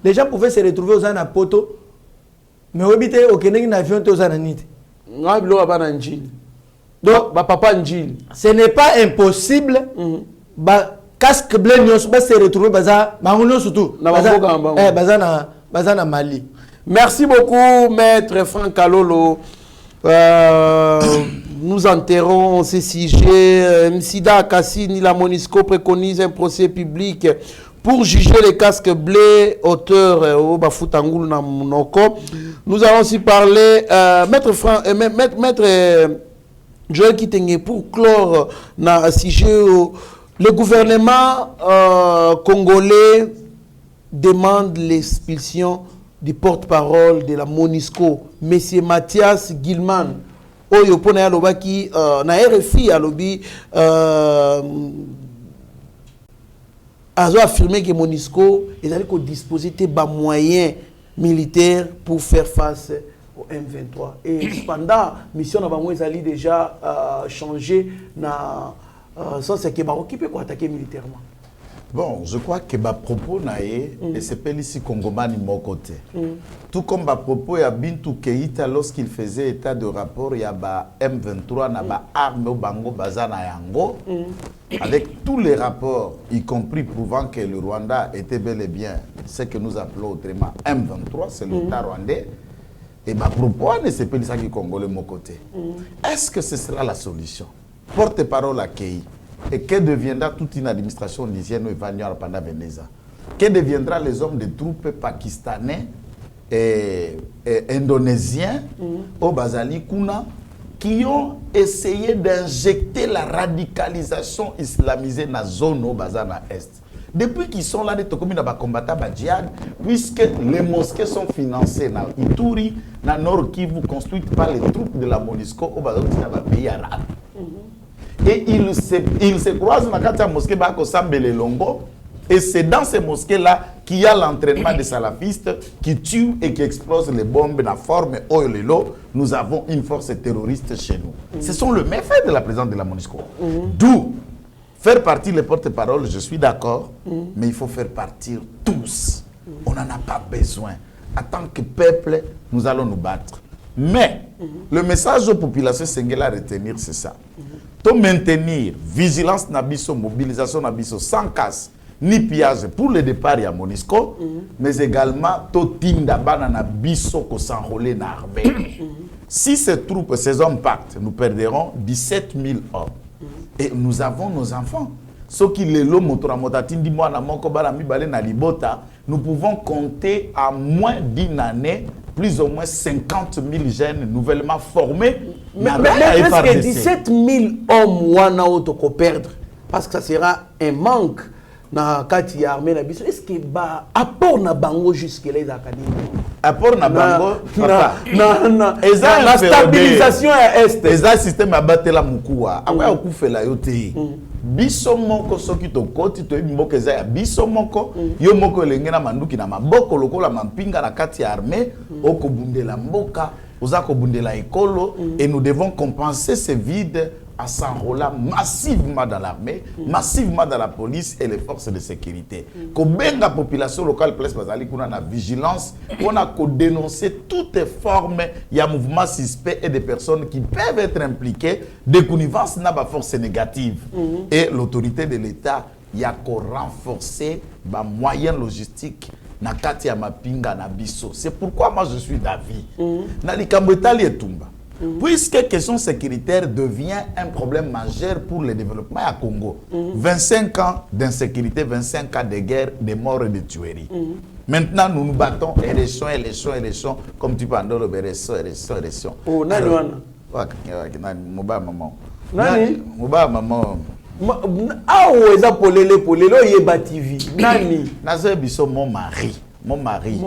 Les gens pouvaient se retrouver aux anapoto, mais au bité au Kenya n'avions aux ananites. Donc, papa Njil. Ce n'est pas impossible. Casque bleu va se retrouver baza, surtout baza na Mali. Merci beaucoup, maître Franck Kalolo. nous enterrons ces sujets. Msida Kassini, la Monisco préconise un procès public pour juger les casques bleus, auteur au Bafoutangoul na Monoko. Nous allons aussi parler, Maître Joël Kitenge, pour clore na sujet. Le gouvernement congolais demande l'expulsion du porte-parole de la Monisco, M. Mathias Gilman. Oyo pona ya lobaki na RFI a lobby a affirmé que Monisco est allé disposer de moyens militaires pour faire face au M23. Et cependant, mission n'a pas déjà changé na sans ce qui va occuper pour attaquer militairement. Bon, je crois que ma propos naé et c'est pas ici Congomani mon côté. Tout comme ma propos ya Bintou Keïta lorsqu'il faisait état de rapport ya ba M23 na ba arme au bango bazana yango avec tous les rapports y compris prouvant que le Rwanda était bel et bien ce que nous appelons autrement M23, c'est l'État rwandais. Et ma propos ne c'est pas ici Congolais mon côté. Est-ce que ce sera la solution? Porte-parole à Kei. Et que deviendra toute une administration lycéenne ou évaluante pendant 20 ans? Que deviendra les hommes de troupes pakistanais et indonésiens au Bazali Kuna qui ont essayé d'injecter la radicalisation islamisée dans la zone au Bazana Est? Depuis qu'ils sont là, les combattants djihad, puisque les mosquées sont financées dans Ituri, dans Nord Kivu, construites par les troupes de la MONUSCO au Bazana pays arabe. Et ils se croisent dans la mosquée Bakosambele Longo. Et c'est dans ces mosquées-là qu'il y a l'entraînement des salafistes qui tuent et qui explosent les bombes dans la forme Oyolelo. Nous avons une force terroriste chez nous. Ce sont le méfait de la présidente de la MONUSCO. D'où faire partir les porte-paroles, je suis d'accord, mais il faut faire partir tous. On n'en a pas besoin. En tant que peuple, nous allons nous battre. Mais le message aux populations sénégalaises à retenir, c'est ça. To maintenir vigilance nabiso, mobilisation nabiso sans casse ni pillage pour le départ à MONUSCO, mais également to tinda bana nabiso ko s'enrôler na armée. Si ces troupes, ces hommes partent, nous perdrons 17 000 hommes. Et nous avons nos enfants. Ce qui les lots motoramotatine dit moi na moko bala mi balé na libota, nous pouvons compter à moins d'une année plus ou moins 50 000 jeunes nouvellement formés. Mais presque 17 000 hommes wana auto perdre parce que ça sera un manque na kati armée na biso. Est-ce que ba apport na bango jusque là académies apport na bango na stabilisation à est eza système abatela mukuwa akoya okufela yo te biso moko soki tokoti toyebi mboka eza ya biso moko yo moko elenge na manduki na maboko lokola mampinga na kati ya armée okobundela mboka oza kobundela ekolo et nous devons compenser ce vide en s'enrôlant massivement dans l'armée, massivement dans la police et les forces de sécurité. Combien la population locale place Bazali qu'on a la vigilance, on a dénoncé toutes les formes, il y a un mouvement suspect et des personnes qui peuvent être impliquées, des connivences n'a pas force négative. Et l'autorité de l'État, il y a qu'à renforcer les moyens logistiques. Na kati ya mapinga na biso. C'est pourquoi moi je suis d'avis. Na likambetali etumba. Puisque question sécuritaire devient un problème majeur pour le développement à Congo. 25 ans d'insécurité, 25 ans de guerre, de morts et de tueries. Maintenant, nous nous battons élection, comme tu peux en dire, élection. Oh, nani wana? Moba maman. Nani? Moba maman. Ah, eza polele yeba TV. Nani? Nazo biso mon mari. Mon mari.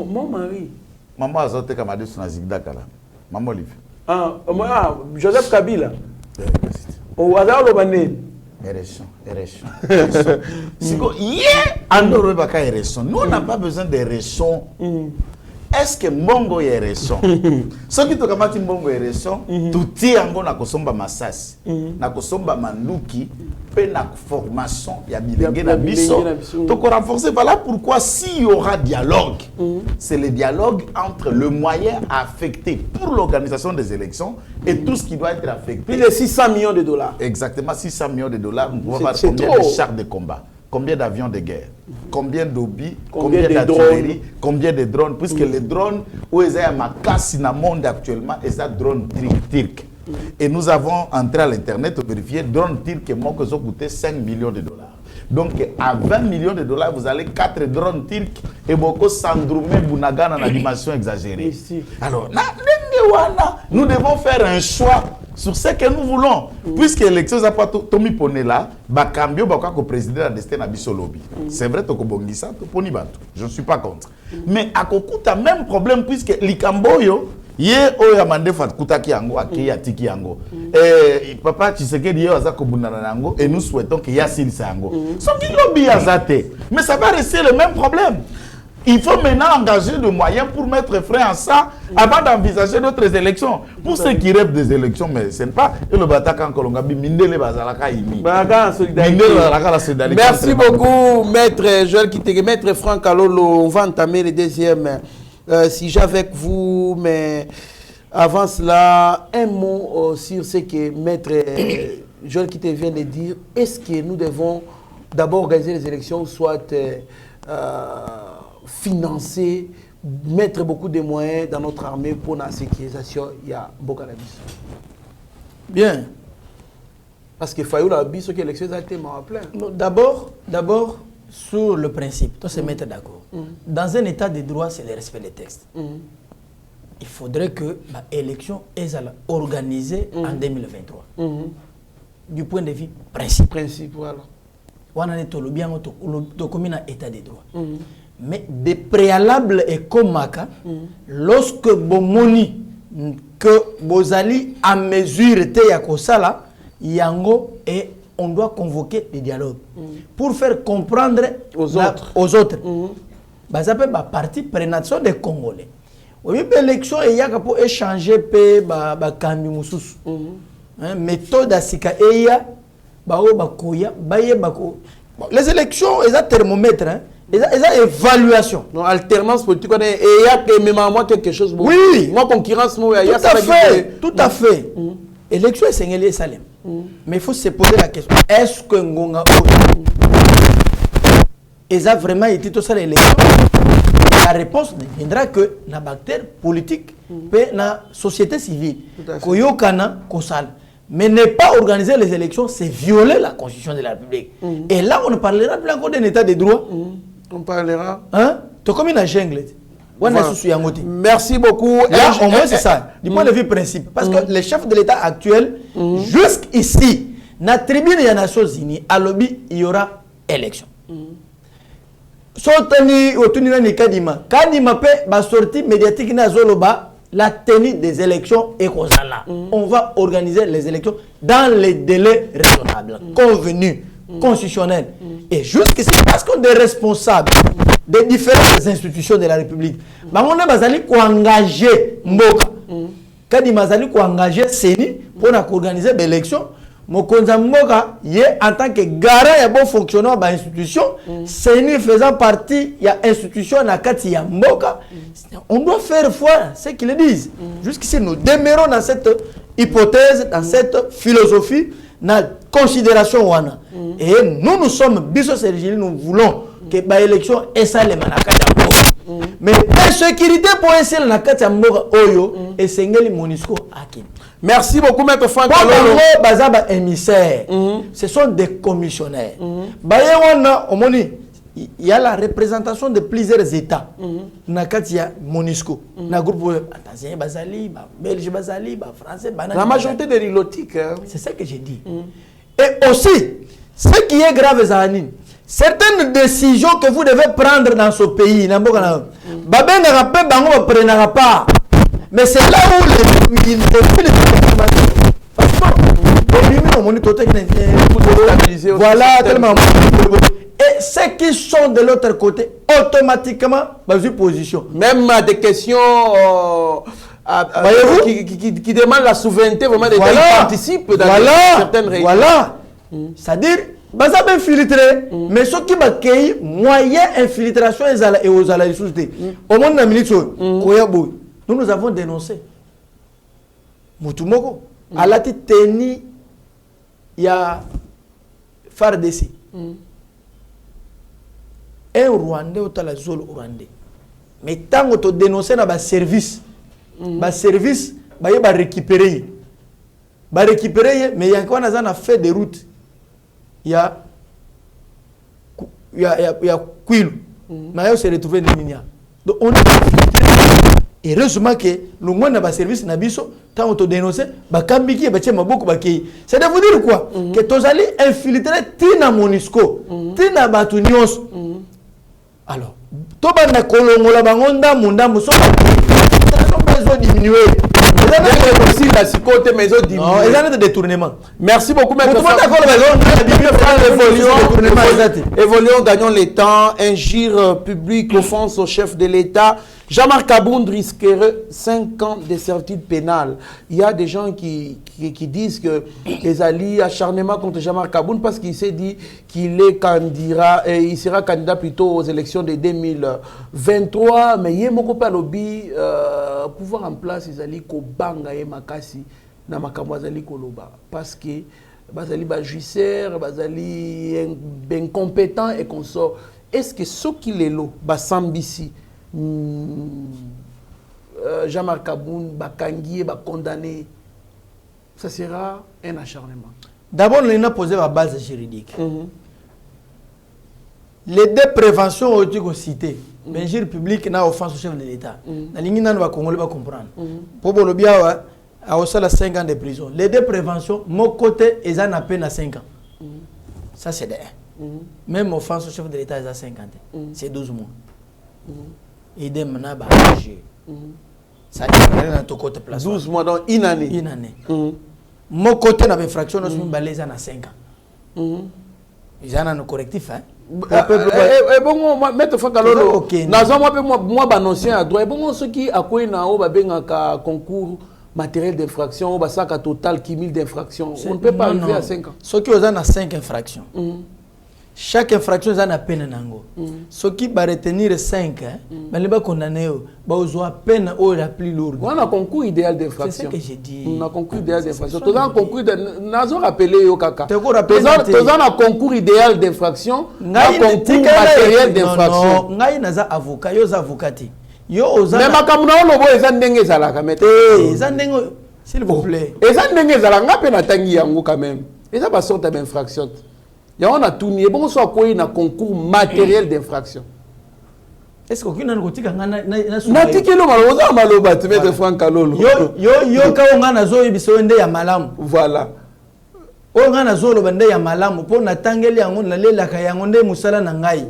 Maman a sorti comme adus na zigdakala. Maman Olivier. Joseph Kabila. On nous on n'a pas besoin de raison. Est-ce que Mbongo est raison? Ce qui te kamati Mbongo est raison, tout est en na kosomba masasi, na kosomba manduki, pe na formation, ya bilenge na biso. Donc renforcer, voilà pourquoi s'il y aura dialogue, c'est le dialogue entre le moyen affecté pour l'organisation des élections et tout ce qui doit être affecté. Plus de 600 millions de dollars. Exactement, 600 millions de dollars. Nous pouvons voir combien de chars de combat, combien d'avions de guerre, combien d'obus, combien d'artillerie, combien de drones, puisque les drones, où ils ont ma casse dans le monde actuellement, ils ont drones turcs. Et nous avons entré à l'internet pour vérifier drone tir que moi que ça coûtait 5 millions de dollars. Donc à 20 millions de dollars, vous allez 4 drones turcs et beaucoup Sandroumé Bounaga dans la dimension exagérée. Alors, nous devons faire un choix sur ce que nous voulons. Puisque l'élection n'a pas Tommy Poné là, Bakambio Bakako président de la destin à Bissolobi. C'est vrai, Tokobongisa, Toponi Bantu. Je ne suis pas contre. Mais à Kokou, tu as même problème puisque Likamboyo, Ye oya mandefa kutaki yango aki atiki yango. Papa Tshisekedi ye azako bunana nango et nous souhaitons qu'il y a silisa yango. Soki lobby azate, mais ça va rester le même problème. Il faut maintenant engager des moyens pour mettre frein à ça avant d'envisager d'autres élections. Pour ceux qui rêvent des élections, mais ce n'est pas le Bataka en Kolongabi, Mindele Bazalaka Imi. Merci beaucoup, Maître Joël Kitege, Maître Franck Alolo. On va entamer le deuxième sujet avec vous, mais avant cela, un mot sur ce que Maître Joël Kitege vient de dire. Est-ce que nous devons d'abord organiser les élections, soit financer, mettre beaucoup de moyens dans notre armée pour la sécurisation? Il y a beaucoup de Bien. Parce qu'il faut que l'élection a été plein. D'abord, sur le principe, on se mettre d'accord. Dans un état de droit, c'est le respect des textes. Il faudrait que l'élection soit organisée en 2023. Du point de vue principe. Voilà. On a dit bien commune état de droit. Mais des préalables et comme lorsque bomoni que Bozali à mesure te yakosala yango et on doit convoquer des dialogues pour faire comprendre aux autres. Ça peut partie prénation des Congolais. Oui, l'élection et yaka pour échanger pe ba kambi mususu. Méthode asika eya ba o ba koya baye bako. Les élections eza thermomètre hein. Eza évaluation. Non, alternance politique et il y a que même moi quelque chose. Oui, moi concurrence moi il y a tout à fait. Élection est Seigneur Salem. Mais il faut se poser la question, est-ce que Ngonga a vraiment été tout ça l'élection? La réponse viendra que la bactérie politique peut la société civile koyokana kosal. Mais ne pas organiser les élections, c'est violer la constitution de la République. Et là, on ne parlera plus encore d'un état de droit. On parlera. Hein? Tu es comme une jungle. Merci beaucoup. Là, au moins, c'est ça. Du point de vue principe. Parce que les chefs de l'État actuel, jusqu'ici, dans la tribune des Nations Unies, à lobby, il y aura élection. Kadima peut sortir médiatique la tenue des élections est là. On va organiser les élections dans les délais raisonnables, convenus, constitutionnels. Et jusqu'ici, parce qu'on est responsable des différentes institutions de la République, on a engagé Mboka. Quand il m'a engagé Seni pour organiser l'élection, Mokonza Mboka, en tant que garant et bon fonctionnaire de l'institution, Seni faisant partie de l'institution de Mboka, on doit faire foi ce qu'ils disent. Jusqu'ici, nous demeurons dans cette hypothèse, dans cette philosophie, dans la considération. Et nous sommes, nous voulons que l'élection est ça les manakata. Mais l'insécurité pour essayer la nakata Oyo et Sengeli Monisco Akin. Merci beaucoup, Maître Franck. Émissaires. Ce sont des commissionnaires. Il y a la représentation de plusieurs États. Nakatia Monisco. Na groupe Tanzanie Bazali, Belge Bazali, Français Bazali. La majorité des rilotiques. C'est ça que j'ai dit. Et aussi, ce qui est grave, Zanine, certaines décisions que vous devez prendre dans ce pays, Babé n'aura pas, Bango ne prendra pas. Mais c'est là où les voilà, tellement. Et ceux qui sont de l'autre côté, automatiquement, dans une position. Même des questions qui demandent la souveraineté, vraiment, des gens participent dans certaines réunions. Voilà. C'est-à-dire, ils sont infiltrés, mais ceux qui ont moyen d'infiltration, et aux alliés société. Au monde de nous avons dénoncé. Moutoumoko, à la tête il y a FARDC. Un Rwandais ou la zone Rwandais. Mais tant que tu dénonces dans le service, le service va récupérer. ba récupérer mais il y a encore a fait des routes il y a Kwilu mais il se retrouvé dans Minia donc on et heureusement que le monde n'a pas service na biso tant on te dénonce ba kambiki ba tchema beaucoup ba ki c'est de vous dire quoi que tozali infiltrer tina Monisco tina batu nyos alors to bana kolongola bangonda munda muso besoin diminuer aussi la psychote maison diminuer non ils ont de détournement merci beaucoup maître évoluons gagnons le temps injure publique offense au chef de l'État. Jean-Marc Abound risquerait 5 ans de servitude pénale. Il y a des gens qui disent que les alliés acharnement contre Jean-Marc Abound parce qu'il s'est dit qu'il est candidat et il sera candidat plutôt aux élections de 2023. Mais il y a un lobby pouvoir en place les alliés kobanga et makasi na makambo azali koloba parce que bazali ba juisseur, bazali incompétent et consort. Est-ce que ce qui les lo ba sambisi Jean-Marc Abound, Bakangi, condamné, ça sera un acharnement. D'abord, on a posé la base juridique. Les deux préventions ont été citées. L'injure publique n'a offense au chef de l'État. La ligne n'a pas comprendre. Pour le bien, à 5 ans de prison. Les deux préventions, mon côté, ils ont à peine à 5 ans. Ça, c'est d'ailleurs. Même offense au chef de l'État, ils ont 5 ans. C'est 12 mois. Et des menaces à changer. Ça dépend de ton côté place. 12 mois dans une année. Une année. Mon côté n'a pas infraction, nous sommes balés à 5 ans. Ils ont un correctif. Et bon, maître Fankalolo, moi, j'annonce à droit. Et bon, ceux qui accueillent un concours matériel d'infraction, un sac total qui 1000 d'infraction. On ne peut pas arriver à 5 ans. Ceux qui ont 5 infractions. Chaque infraction est à peine nango. Ceux qui va retenir 5, mais les condamnés, ils ont à peine la plus lourde. On a un concours idéal d'infraction. C'est ce que j'ai dit. On a un concours idéal d'infraction. Tous un concours de rappelé yo kaka. Tous un concours idéal d'infraction. Un concours matériel d'infraction. Ngai naza avocat, yo avocati. Yo oza. Mais makamuna lobo ezandenge zalaka mette. Ezandenge s'il vous plaît. Ezandenge zalaka ngape na tangi yango quand même. Eza ba sorte d'infraction. Il y a un tourné, bon soit quoi un concours matériel d'infraction. Est-ce qu'aucun n'a côté n'a tiki le maloba maloba tu mets de Franck Kalolo. Yo quand on a zo ibisonde ya malam. Voilà. On a zo lo bande ya malam pour na tangeli yango na lela ka yango nde musala na ngai.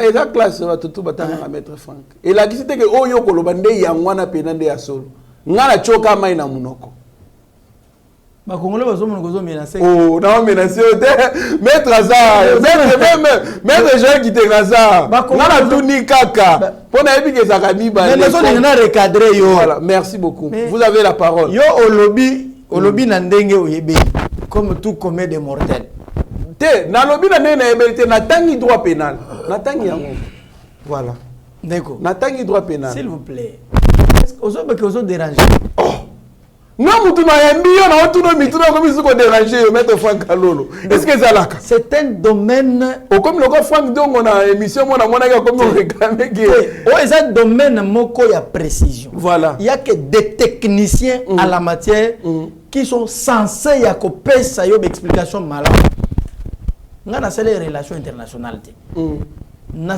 Eza classe va tout batanga à mettre Franck. Et la qui c'était que o yo ko lo bande yango na penande ya solo. Ngala choka mai na munoko. Bah Congolais bazo mon gozo menacer. Oh non menacer mettre ça mettre gens qui te ça. Ngala tuni kaka. Pona ebi ke zakami ba. Mais bazo na recadrer yo. Voilà, merci beaucoup. Vous avez la parole. Yo au lobby na ndenge oyebe comme tout commet des mortels. Te na lobby na ndenge na yebete na tangi droit pénal. Na tangi yango. Voilà. D'accord. Na tangi droit pénal. S'il vous plaît. Est-ce que vous déranger? Oh. Non, est-ce que c'est un domaine. Comme le Franck Dong, on a émission, on a comme on réclame. C'est un domaine moko ya précision. Voilà. Il y a que des techniciens à la matière qui sont censés y accompagner ça yob explication malade. On a les relations internationales. On a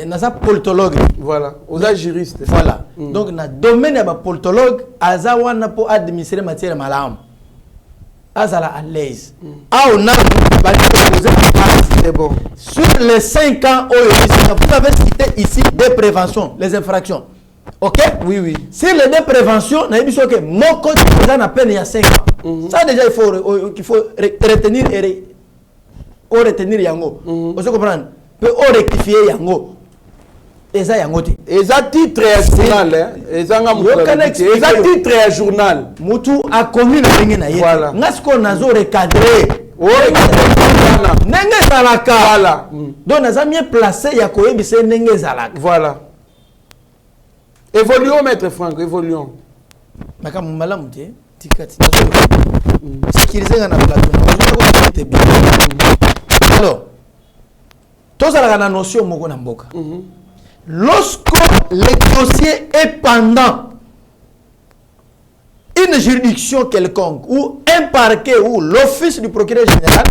nasa politologue. Voilà, aux juristes. Voilà. Donc na domaine ya politologue aza wana po administrer matière malam. Azala à l'aise. Ah on a c'est bon. Sur les 5 ans vous avez cité ici des préventions, les infractions. OK? Oui oui. Si les deux préventions na biso que mon code présent à peine il y a 5 ans. Ça déjà il faut retenir et retenir yango. Vous comprenez? Peut rectifier yango. Eza yango te. Eza titre journal hein. Eza titre journal. Mutu a connu na ndenge na ye. Voilà. Ngasko nazo recadrer. Ndenge zalaka. Voilà. Donc naza bien placé ya koyebisa ndenge zalaka. Voilà. Évoluons maître Franck, évoluons. Maka mbala muté tikati. Sécuriser na plateau. Alors tous la notion moko na mboka. Lorsque le dossier est pendant, une juridiction quelconque, ou un parquet, ou l'office du procureur général,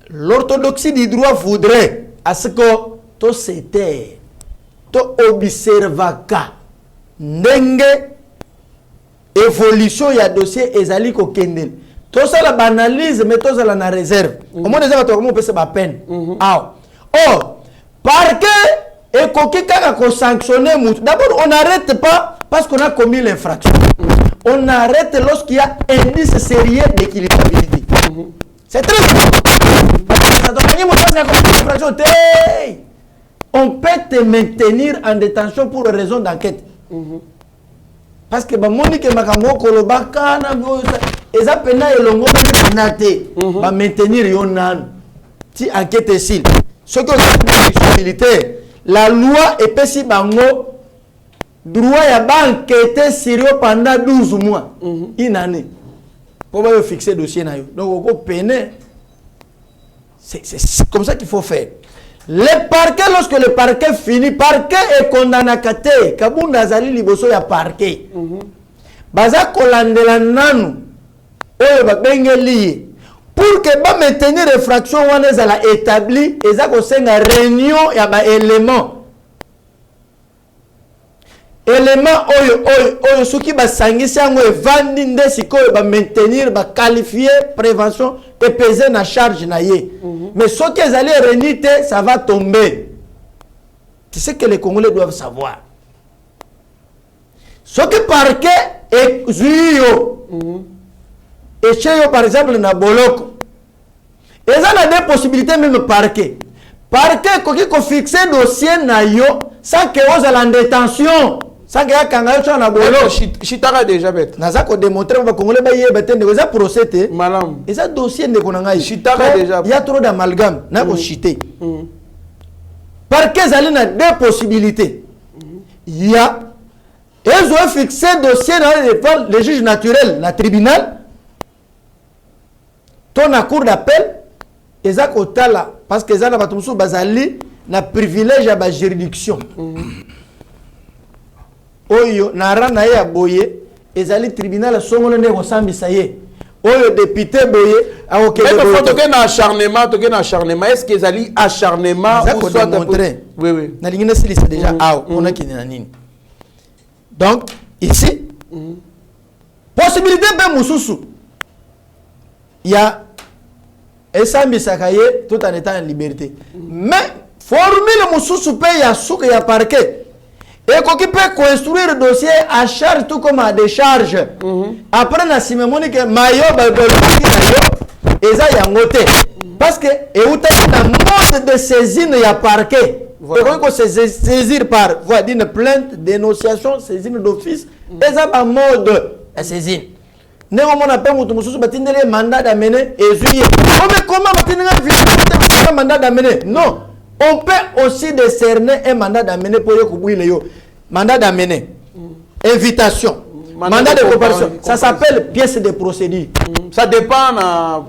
l'orthodoxie du droit voudrait à ce que tout c'était, tout observaka, n'enge évolution ya dossier ezali ko kendel. Tout ça la banalise, mais tout ça la réserve. Au moins déjà comment on peut se battre peine. Or, parquet et kokika ko sanctionner. D'abord, on n'arrête pas parce qu'on a commis l'infraction. On arrête lorsqu'il y a indice sérieux d'équilibrabilité. C'est très important. On peut te maintenir en détention pour raison d'enquête. Parce que Monique Makambo Kolobaka et ça pena et longo va maintenir yonan ti enquête ici. Ce que c'est militaire, la loi est pessi bango droit ya ba enquêter sérieux pendant 12 mois. Une année. Pour va fixer dossier na yo. Donc au peine c'est comme ça qu'il faut faire. Le parquet, lorsque le parquet finit, parquet est condamné à kate. Kabunda zali liboso ya parquet. Baza kolandela nanu. Oyo ba bengeli. Pour que ba maintenir réfraction wana zala établi, eza ko senga réunion ya ba élément. Élément oyo soki ba sangisi yango evandi nde sikoyo ba maintenir ba qualifier prévention et peser na charge na ye. Mais ce qu'ils allaient réunir, ça va tomber. C'est ce que les Congolais doivent savoir. Ce que parquet est zuyo. Et chez eux, par exemple, na boloko. Et ça a des possibilités même parquet. Parquet, quand il fixe dossier na yo, sans que vous allez en détention. Sans que vous ayez un boloko. Chitara déjà bête. Naza ko démontrer que les Congolais baye bête ne ça procéder. Malam. Et ça dossier ne konanga. Chitara déjà. Il y a trop d'amalgame. Na ko chiter. Parquet zali na deux possibilités. Il y a ils ont fixé dossier dans le juge naturel, le tribunal. Ton la cour d'appel, ils ont kotala parce que ça na batumsu bazali na privilège à la juridiction. Oyo nara na ya boye ezali tribunal songolo ne kosambisa ye. Oyo député boye a OK. Mais il faut que na acharnement, est-ce que ezali acharnement ou soit démontrer. Oui. Na lingine c'est déjà on a qui na nini. Donc ici possibilité be mususu. Il y a esambisa kaye tout en étant en liberté. Mais formule mususu pe ya souka ya parquet. Et qui peut construire le dossier à charge tout comme à décharge. Après, na simemoni que mayo et ça y a ngote. Parce que et où t'as un mode de saisine y a parquet. Et quand se saisir par voie d'une plainte, dénonciation, saisine d'office, et ça un mode de saisine. Néanmoins, on appelle mususu batindele mandat d'amener et juillet. Comment batindele mandat d'amener? Non. On peut aussi décerner un mandat d'amener pour le mandat d'amener, invitation, mandat de coopération. Ça s'appelle pièce de procédure. Ça dépend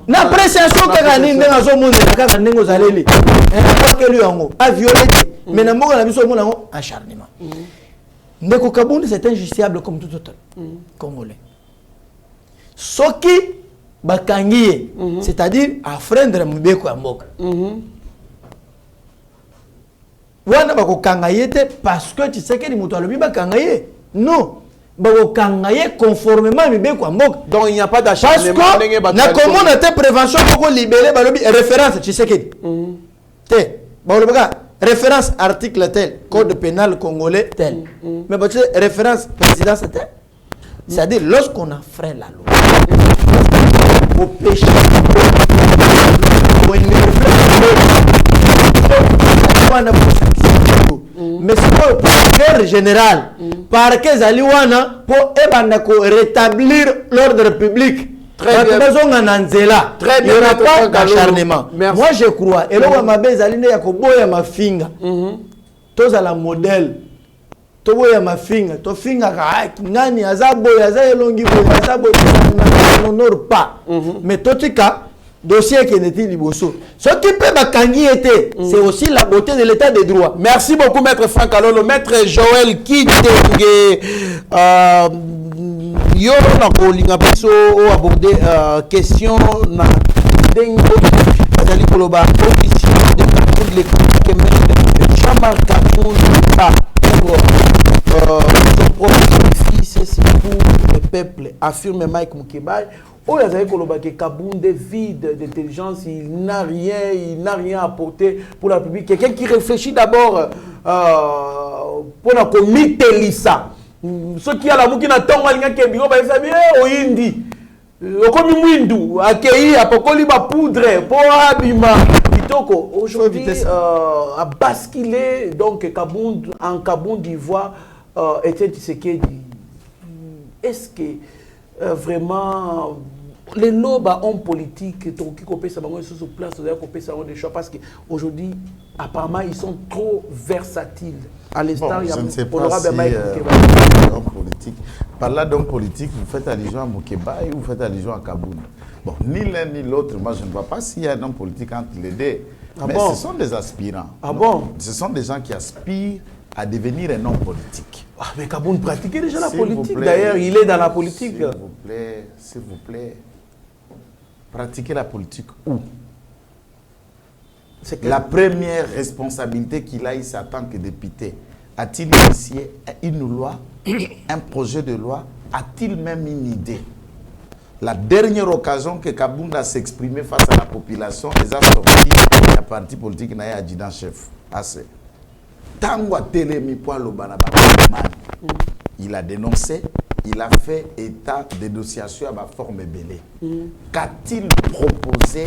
na appréciation que gani ndenga zo monde ka ndengo zaleli. Pas que lui en a violé mais na mboka na biso mona acharnement. Ndeko Kabundi c'est injustifiable comme tout autre Congolais. Soki bakangiye, c'est-à-dire afrendre mbeko ya mboka. Wana bako kangayete parce que tu sais que ni mutu alobi bakangaye. Non. Bako kangaye conformément mbeko ya mboka. Donc il n'y a pas d'acharnement. Parce que na comment on a prévention pour libérer balobi référence tu sais que. Té. Balobi référence article tel, code pénal congolais tel. Mais bah, tu sais référence présidence tel. C'est-à-dire lorsqu'on a frein la loi. Au péché. Mais c'est pour le procureur général par que Zaliwana pour rétablir l'ordre public. Très bien. Très bien. Il n'y aura pas d'acharnement. Moi je crois. Et là, ma belle Zaline Yakoboya ma finga. Tous à la modèle. Toboya ma finga. To finga nani azaboya azayelongi boya azaboya n'honore pas. Mais totika dossier qui n'était liboso. Ce qui peut bakangi était, c'est aussi la beauté de l'état de droit. Merci beaucoup, Maître Franck Alolo. Maître Joël Kitenge, yo na kolinga biso o aborder question na dengo azali koloba position de Kaboun le Jean-Marc Kaboun son propre fils c'est pour le peuple, affirme Mike Mukebai. Oh, il y a que Kaboun est vide d'intelligence, il n'a rien apporté pour la République. Quelqu'un qui réfléchit d'abord pour la comité Lissa. Ceux qui ont la mouki na tonga linga ke biro ba sabi o indi. Okomi mwindu akei apokoli ba poudre pour abima kitoko. Aujourd'hui a basculé donc Kaboun en Kaboun d'Ivoire Etienne Tshisekedi. Est-ce que vraiment les nobles hommes politiques qui copient ça sur place des choix parce qu'aujourd'hui apparemment ils sont trop versatiles. À l'instant, il y a je ne sais pas honorable si Mike politique. Par là d'homme politique, vous faites allusion à Moukeba ou vous faites allusion à Kaboun. Bon, ni l'un ni l'autre, moi je ne vois pas s'il y a un homme politique entre les deux. Mais ce sont des aspirants. Ah bon? Ce sont des gens qui aspirent à devenir un homme politique. Ah, mais Kaboun pratiquait déjà la S'il vous politique. plaît, D'ailleurs, il est dans la politique. S'il vous plaît, pratiquer la politique où? La première responsabilité qu'il a ici en tant que député, a-t-il initié une loi, un projet de loi? A-t-il même une idée? La dernière occasion que Kaboun a s'exprimer face à la population, les a sorti la parti politique n'a adjudant chef. Tango Télémi il a dénoncé, il a fait état de dénonciation à ma forme belée. Qu'a-t-il proposé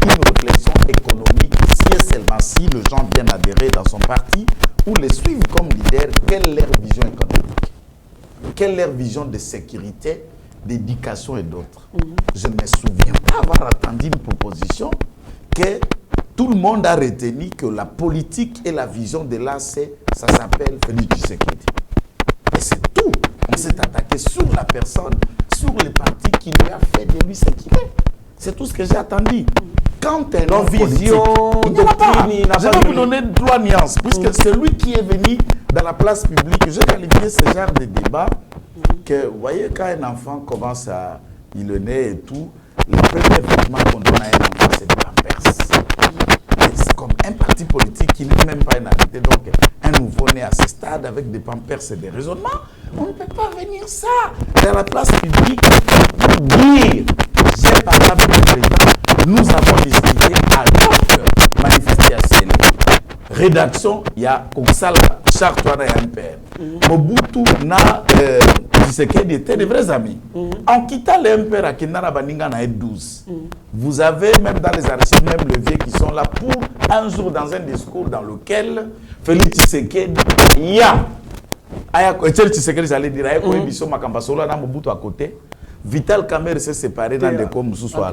une réflexion économique si et seulement si les gens viennent adhérer dans son parti ou les suivent comme leader? Quelle est leur vision économique? Quelle est leur vision de sécurité, d'éducation et d'autres? Je ne me souviens pas avoir entendu une proposition que tout le monde a retenu que la politique et la vision de l'AC, ça s'appelle Félix Tshisekedi. Et c'est tout. On s'est attaqué sur la personne, sur les partis qui lui a fait de lui ce qu'il est. C'est tout ce que j'ai attendu. Quand un homme vision, politique, il n'y en a pas. Je vais vous donner trois nuances, puisque celui qui est venu dans la place publique, j'ai qualifié ce genre de débat, que vous voyez, quand un enfant commence à il le nez et tout, le premier vêtement qu'on donne à un enfant, c'est de Pampers. C'est comme un parti politique qui n'est même pas une arrêté. Donc, un nouveau-né à ce stade avec des Pampers et des raisonnements, on ne peut pas venir ça dans la place publique pour dire, j'ai parlé avec le président, nous avons décidé alors que manifestation, rédaction, il y a comme ça la charte et un père. Mobutu na Tshisekedi étaient des vrais amis. En quittant les MPR à Kinara Baninga na 12, vous avez même dans les archives, même les vieux qui sont là pour un jour dans un discours dans lequel Félix Tshisekedi, il y a Etienne Tshisekedi, j'allais dire, Mobutu à côté. Vital Kamerhe s'est séparé dans des coms sous soir.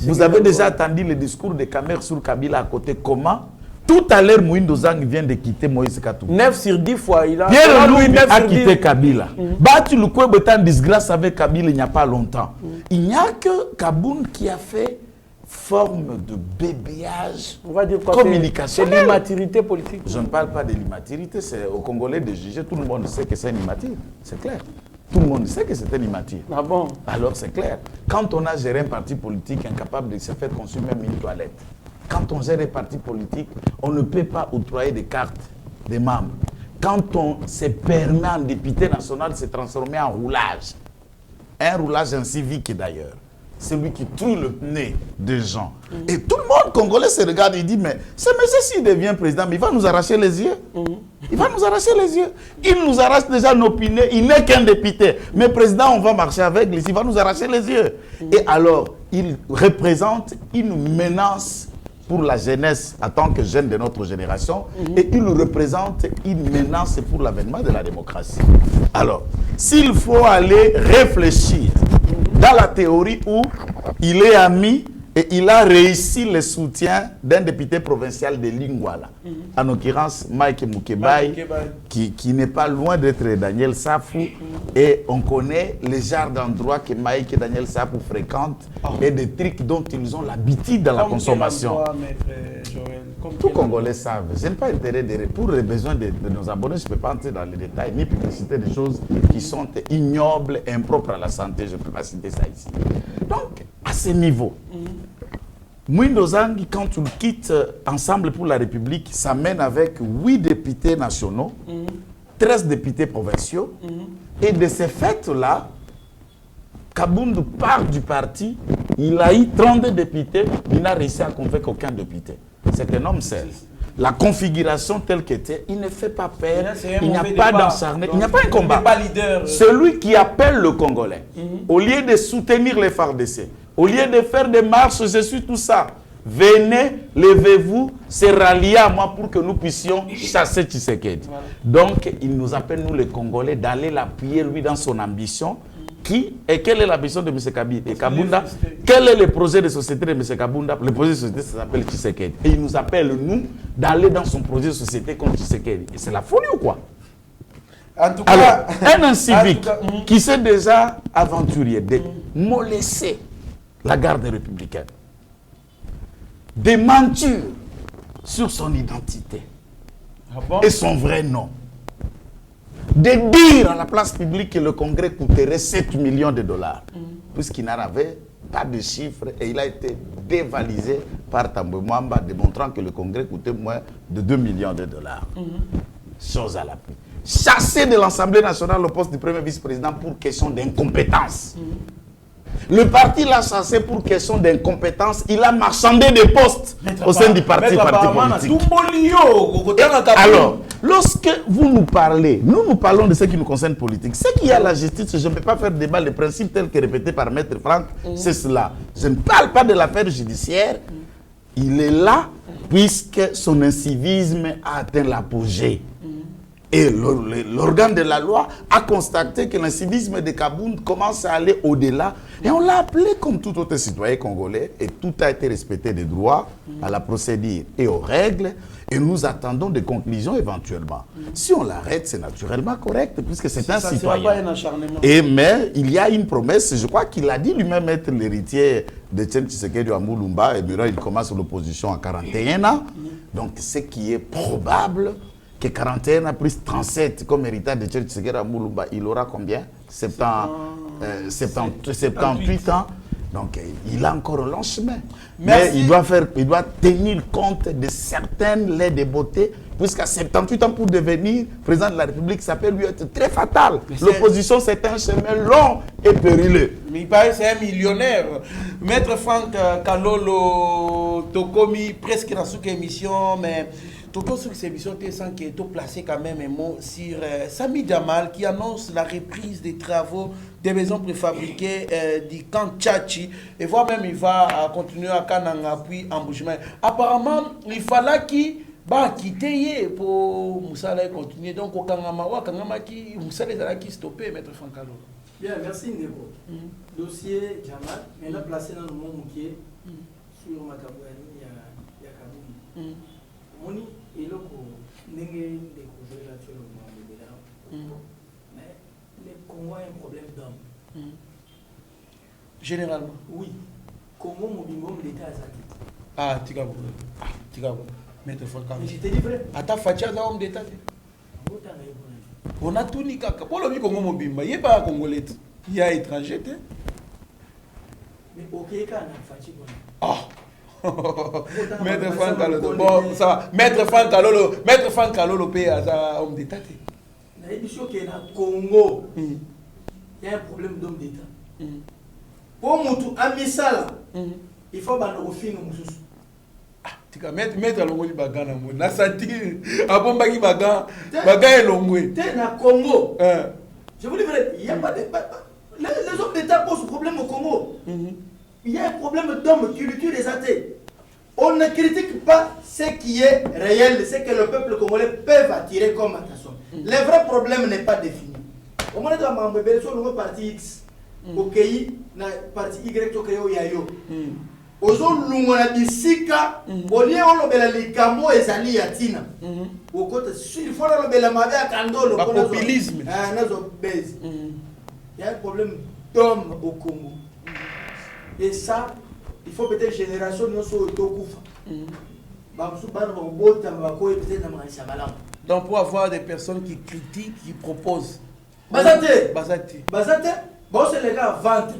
Vous avez déjà attendu le discours de Kamerhe sur Kabila à côté. Comment? Tout à l'heure, Moïndo Zang vient de quitter Moïse Katumbi. 9 sur 10 fois, il a... Pierre Lumbi a quitté Kabila. Batu Lukwebe est en disgrâce avec Kabila il n'y a pas longtemps. Il n'y a que Kaboun qui a fait forme de bébéage, on va dire quoi, communication. C'est l'immaturité politique. Je ne parle pas de l'immaturité, c'est aux Congolais de juger. Tout le monde sait que c'est une immature, c'est clair. Tout le monde sait que c'est une immature. Ah bon? Alors c'est clair. Quand on a géré un parti politique incapable de se faire construire même une toilette, quand on gère un parti politique, on ne peut pas octroyer des cartes des membres. Quand on se permet en député national de se transformer en roulage, un roulage civique d'ailleurs, celui qui trouve le nez des gens. Et tout le monde congolais se regarde et dit, mais ce monsieur s'il devient président, mais il va nous arracher les yeux. Il va nous arracher les yeux. Il nous arrache déjà nos pinets, il n'est qu'un député. Mais président, on va marcher avec lui, il va nous arracher les yeux. Et alors, il représente une menace pour la jeunesse en tant que jeune de notre génération, et il représente une menace pour l'avènement de la démocratie. Alors, s'il faut aller réfléchir dans la théorie où il est ami Et il a réussi le soutien d'un député provincial de Lingwala, en l'occurrence Mike Mukebai, qui n'est pas loin d'être Daniel Safou. Et on connaît les genres d'endroits que Mike et Daniel Safou fréquentent et des trucs dont ils ont l'habitude dans la consommation. Tout Congolais savent. Je n'ai pas intérêt pour les besoins de nos abonnés, je ne peux pas entrer dans les détails ni publiciter des choses qui sont ignobles, impropres à la santé. Je ne peux pas citer ça ici. Donc, à ce niveau, Mwindo Zangi, quand tu le quittes Ensemble pour la République, ça mène avec 8 députés nationaux, 13 députés provinciaux, et de ces faits-là, Kabundu part du parti, il a eu 32 députés, il n'a réussi à convaincre aucun député. C'est un homme seul. La configuration telle qu'était, il ne fait pas peur, il n'y a pas d'acharné, il n'y a pas un combat. Celui qui appelle le Congolais, au lieu de soutenir les FARDC, au lieu de faire des marches, je suis tout ça, venez, levez-vous, se rallier à moi pour que nous puissions chasser Tshisekedi. Voilà. Donc, il nous appelle, nous les Congolais, d'aller l'appuyer, lui, dans son ambition. Et quelle est l'ambition de M. Kabunda? Quel est le projet de société de M. Kabunda? Le projet de société, ça s'appelle Tshisekedi. Et il nous appelle, nous, d'aller dans son projet de société contre Tshisekedi. Et c'est la folie ou quoi? En tout cas, alors, un civique qui s'est déjà aventurier de molester la garde républicaine, de mentir sur son identité et son vrai nom, de dire à la place publique que le Congrès coûterait 7 millions de dollars, puisqu'il n'avait pas de chiffres et il a été dévalisé par Tambwe Mwamba, démontrant que le Congrès coûtait moins de 2 millions de dollars. Chose à l'appui. Chassé de l'Assemblée nationale au poste du premier vice-président pour question d'incompétence. Le parti l'a chassé pour question d'incompétence. Il a marchandé des postes au sein du parti politique. Alors, lorsque vous nous parlez, nous parlons de ce qui nous concerne politique. Ce qui est à la justice, je ne peux pas faire débat. Le principe tel que répété par Maître Franck, c'est cela. Je ne parle pas de l'affaire judiciaire. Il est là puisque son incivisme a atteint l'apogée. Et l'organe de la loi a constaté que l'incivisme de Kabund commence à aller au-delà. Et on l'a appelé comme tout autre citoyen congolais. Et tout a été respecté des droits à la procédure et aux règles. Et nous attendons des conclusions éventuellement. Si on l'arrête, c'est naturellement correct, puisque c'est un citoyen. Mais il y a une promesse, je crois qu'il a dit lui-même être l'héritier de Tchen Tshisekedi à Moulumba. Et maintenant, il commence l'opposition à 41 ans. Donc, ce qui est probable, que 41 ans plus 37 comme héritage de Tchen Tshisekedi à Moulumba, il aura combien? 78 ans. Donc, il a encore un long chemin. Mais il doit tenir compte de certaines lettres de beauté, puisqu'à 78 ans pour devenir président de la République, ça peut lui être très fatal. L'opposition, c'est un chemin long et périlleux. Mais il paraît que c'est un millionnaire. Maître Franck Kalolo Tokomi, presque dans cette émission, mais tout sur cette émission, sans qu'il ait placé quand même un mot sur Sami Jamal qui annonce la reprise des travaux des maisons préfabriquées du camp Tchachi. Et voire même il va continuer à Kananga puis embouchement. Apparemment, il fallait qu'il va quitter pour Moussala continuer. Donc au Kangama qui Moussala qui stoppé, Maître Francalo. Bien, merci Nebo. Dossier Jamal, maintenant placé dans le monde Moukier sur Makabouani, il y a Kaboum. Moni et le n'est découvert actuellement mais le Congo a un problème d'homme. Généralement. Oui. Congo Mobimbo l'État Azaki. Ah, Tigabo. Maître Francalo. Mais je te dis vrai. À ta fatia d'homme d'État. On a tout ni kaka. Pour le Congo Mobimba, il n'y a pas Congolais. Il y a étranger. Mais ok, quand on a fatia. Ah. Maître Franck Kalolo, bon, ça va. Maître Franck Kalolo paye à homme d'État. La émission qui est dans le Congo, il y a un problème d'homme d'État. Pour Moutou, à Missala, il faut que nous fassions Moussous. Maître Longoli Bagana, na senti, à Bombaki Bagan, Bagan et Longwe. T'es dans le Congo. Je vous dis vrai, il n'y a pas de. Les hommes d'État posent problème au Congo. Il y a un problème d'hommes qui tuent les athées. On ne critique pas ce qui est réel, ce que le peuple congolais peut attirer comme attention. Le vrai problème n'est pas défini. Au moment où on a parti X, au pays, parti Y, au Yayo. ozo lungo na bisika olie olobela likamo ezali ya tina okota il faut olobela mabe ya kandolo ba populisme nazo base il y a un problème d'homme au Congo et ça il faut peut-être génération nous so tokufa ba su bana ba bota ba ko peut-être na maisha malamu. Donc pour avoir des personnes qui critiquent, qui proposent Bazate bon c'est les gars vendre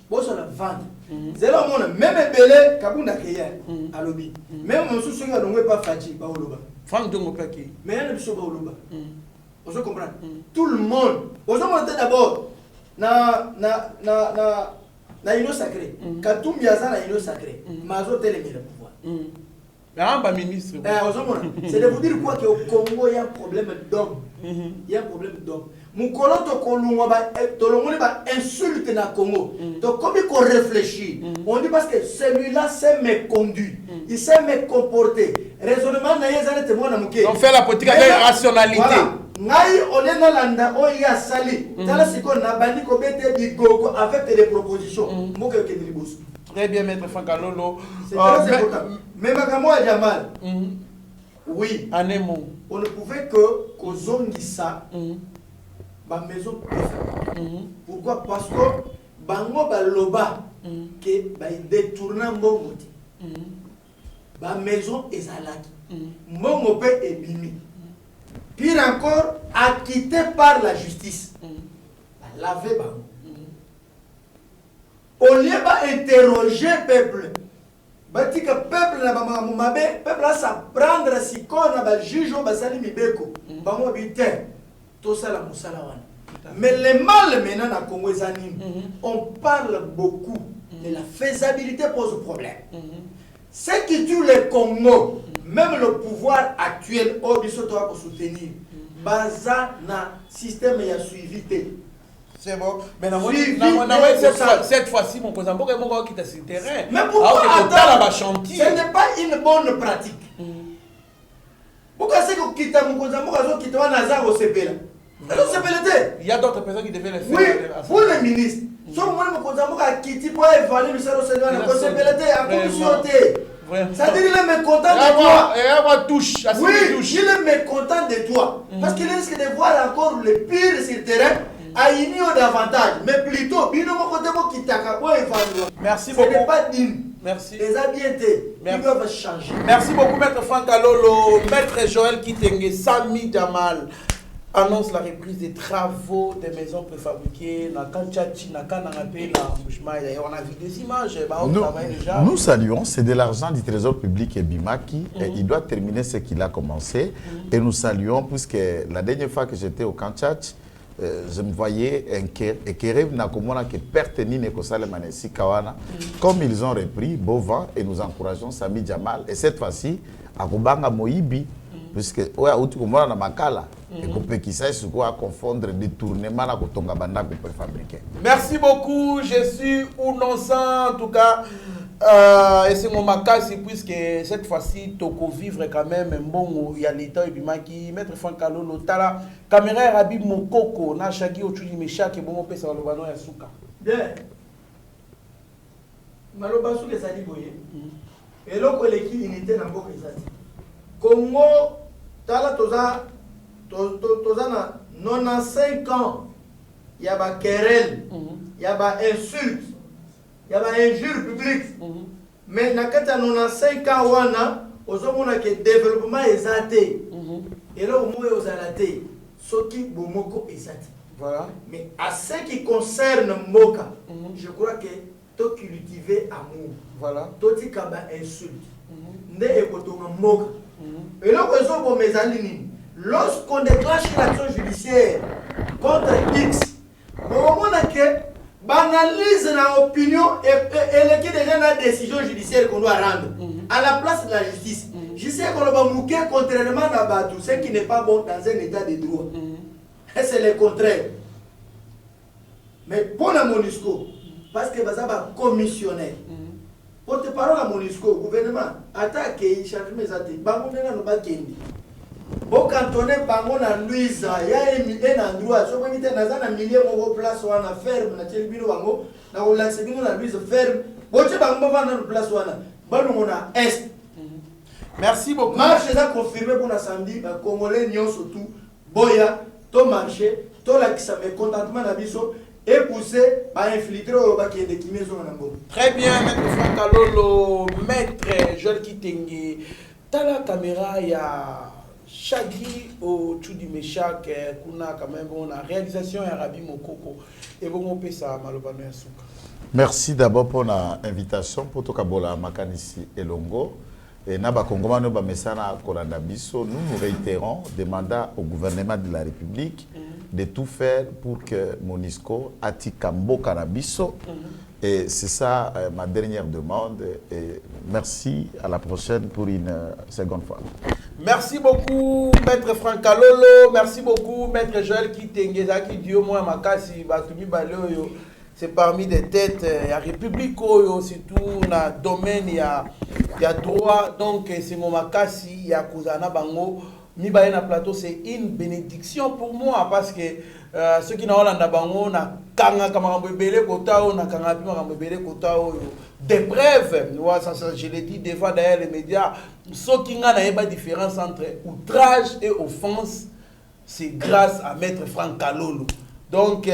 bon c'est la vente c'est là mon même belé kabunda keya alobi même mon souci nga dongwe pas fachi ba oloba Franck Dongo Paki mais elle biso ba oloba on se comprend tout le monde on se monter d'abord na ino sacré Katumbi aza na ino sacré mazo télémé le pouvoir ministre. C'est de vous dire quoi qu'au Congo il y a un problème d'homme. Il y a un problème d'homme. Mon colon to kolunga ba insulte na Congo. Donc comme il réfléchit, on dit parce que celui-là sait me conduire, il sait me comporter. Raisonnement na yezana te mona muke. On fait la politique avec rationalité. Ngai olena landa o ya sali. Tala siko na bandi ko bete bigogo avec des propositions. Moke ke dilibos. Très bien, Maître Fankalolo. C'est très important. Mais Makamo Jamal, oui, on ne pouvait que Kozongisa, ma maison préférée. Pourquoi? Parce que Bango Baloba, que il détourne Mbongo. Ma maison est Zalaki. Mbongo Pe est Bimi. Pire encore, acquitté par la justice. Lavé Bango. Au lieu d'interroger le peuple, bati que peuple na mabe peuple a s'apprendre si qu'on a juge au basali mibeko bango bité tout ça la musala wana. Mais le mal maintenant na Congo on parle beaucoup de la faisabilité pose problème. Ce qui tue le Congo, même le pouvoir actuel au biso to pour soutenir baza na système ya suivi. C'est bon. Mais cette fois-ci, mon président, pourquoi quitte ce terrain? Mais pourquoi chantier? Ce n'est pas une bonne pratique. Pourquoi c'est que quitte mon président, pourquoi quitte un hasard au CPL? Il y a d'autres personnes qui devaient le faire. Oui, vous le ministre. Si vous voulez mon président, pourquoi quitte pour évaluer le salaire au CPL à commission? C'est-à-dire qu'il est mécontent de toi. Oui, il est mécontent de toi. Parce qu'il risque de voir encore le pire sur le terrain. Davantage, mais plutôt, merci beaucoup. Ce n'est pas digne. Merci. Les habiletés, ils doivent changer. Merci beaucoup, Maître Fankalolo. Maître Joël Kitenge, Sami Jamal annonce la reprise des travaux des maisons préfabriquées. On a vu des images. Nous saluons, c'est de l'argent du Trésor public et Bimaki. Et il doit terminer ce qu'il a commencé. Et nous saluons, puisque la dernière fois que j'étais au Kanchach, je me voyais comme ils ont repris Bovan et nous encourageons Sami Jamal et cette fois-ci à Kubanga Moibi puisque ouais outu komona na makala et kopekisa isuko à confondre détournement na kotonga banda ko préfabriqué. Merci beaucoup, je suis innocent en tout cas. Et c'est mon makasi puisque cette fois-ci toko vivre quand même bon il y a l'état et bimaki Maître Fankalolo tala caméra Rabi Mokoko na shagi otuli meshake bon pesa balobano ya suka bien maloba su les ali boye et loko leki unité na mboka ezati Congo tala toza na 95 ans il y a ba querelle il y a ba insulte il y a une injure publique. Mais dans 95 ans, on a que le développement est zaté. Et là, on a zaté. Ce qui est Bomoko est zaté. Voilà. Mais à ce qui concerne Moka, je crois que tu cultives amour. Voilà. Tu as insulte. Moka. Et là, lorsqu'on déclenche l'action judiciaire contre X, on a que banalise la opinion et qui déjà la décision judiciaire qu'on doit rendre à la place de la justice. Je sais qu'on va mouquer contrairement à Batou, ce qui n'est pas bon dans un état de droit. Et c'est le contraire. Mais pour la MONUSCO, parce que ça va commissionnaire, porte-parole à MONUSCO, gouvernement, attaque et change mes attaques. Bango n'a pas kendi. Bon cantonné bango na Louisa, il y a un endroit, je peux dire dans un milieu où place ou en ferme, na tchelbino bango, na relaxé bino na Louisa ferme, boche bango vana na place wana balongo na est. Merci beaucoup. Marche ça confirmé pour la samedi congolais nyon surtout boya to marché to la qui ça mécontentement na biso et pousser ba infiltrer au baké de kimezo na ngo. Très bien, maître Franck Kalolo, maître Joël Kitenge. Dans la caméra, il y a Chagui au Tchoudi Meshak, kuna quand même on a réalisation et Arabi Mokoko. Et bon, on peut ça, Malobano Yasuka. Merci d'abord pour l'invitation pour Tokabola Makanisi et Longo. Et Naba Kongomano Bamesana Kolanda Biso, nous réitérons des mandats au gouvernement de la République de tout faire pour que Monisco Atikambo Kanabiso. Et c'est ça ma dernière demande. Et merci, à la prochaine pour une seconde fois. Merci beaucoup, maître Franck Kalolo. Merci beaucoup, maître Joël Kitenge, qui dit au moins Makasi, Batumi Baloyo. C'est parmi des têtes, il y a République, surtout dans le domaine, il y a droit. Donc, c'est mon Makasi, il y a Kouzana Bango. Mibaye na plateau, c'est une bénédiction pour moi parce que ceux qui n'ont pas bango na kanga kamarambo belé kotao na kanga pi marambo belé kotao des preuves. Ça je l'ai dit devant d'ailleurs les médias. Ceux qui n'ont pas différence entre outrage et offense, c'est grâce à maître Franck Kalolo. Donc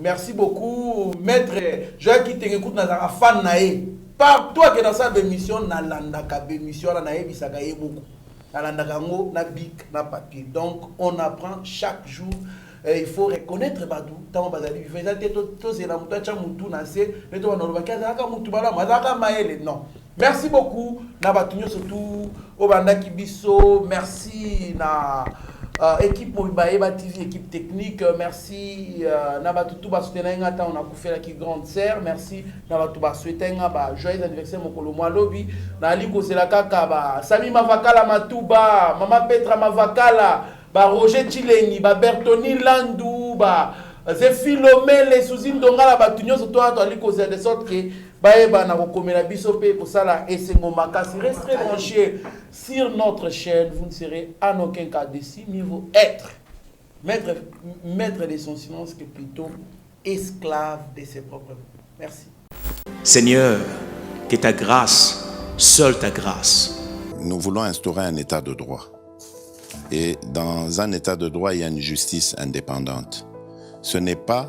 merci beaucoup maître. Je qui t'écoute na za fan nae. Par toi qui dans sa émission na landa ka émission na nae bisaka ye beaucoup. Na bic, na papier. Donc, on apprend chaque jour. Il faut reconnaître Badou. Non. Merci beaucoup. Surtout au Banda Kibiso. Merci na équipe Mobibaeba TV, équipe technique. Merci Nabatutu Basutenga, on a fait la grande sœur. Merci Nabatu Basutenga, joyeux anniversaire Mokolo Mwalobi. Naliko Selakaka, Sami Mavakala Matuba, Mama Petra Mavakala, Roger Chilengi, Bertoni Landou, Zefilomé, les Souzine Dongala, Batunyo, surtout à Aliko, de sorte que Baeba na Rokomela Bisope pour ça là et c'est mon Makasi. Restez branchés sur notre chaîne, vous ne serez en aucun cas déçus, mieux vaut être maître de son silence que plutôt esclave de ses propres mots. Merci. Seigneur, que ta grâce, seule ta grâce. Nous voulons instaurer un état de droit. Et dans un état de droit, il y a une justice indépendante. Ce n'est pas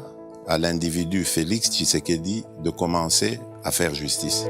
à l'individu Félix Tshisekedi de commencer à faire justice.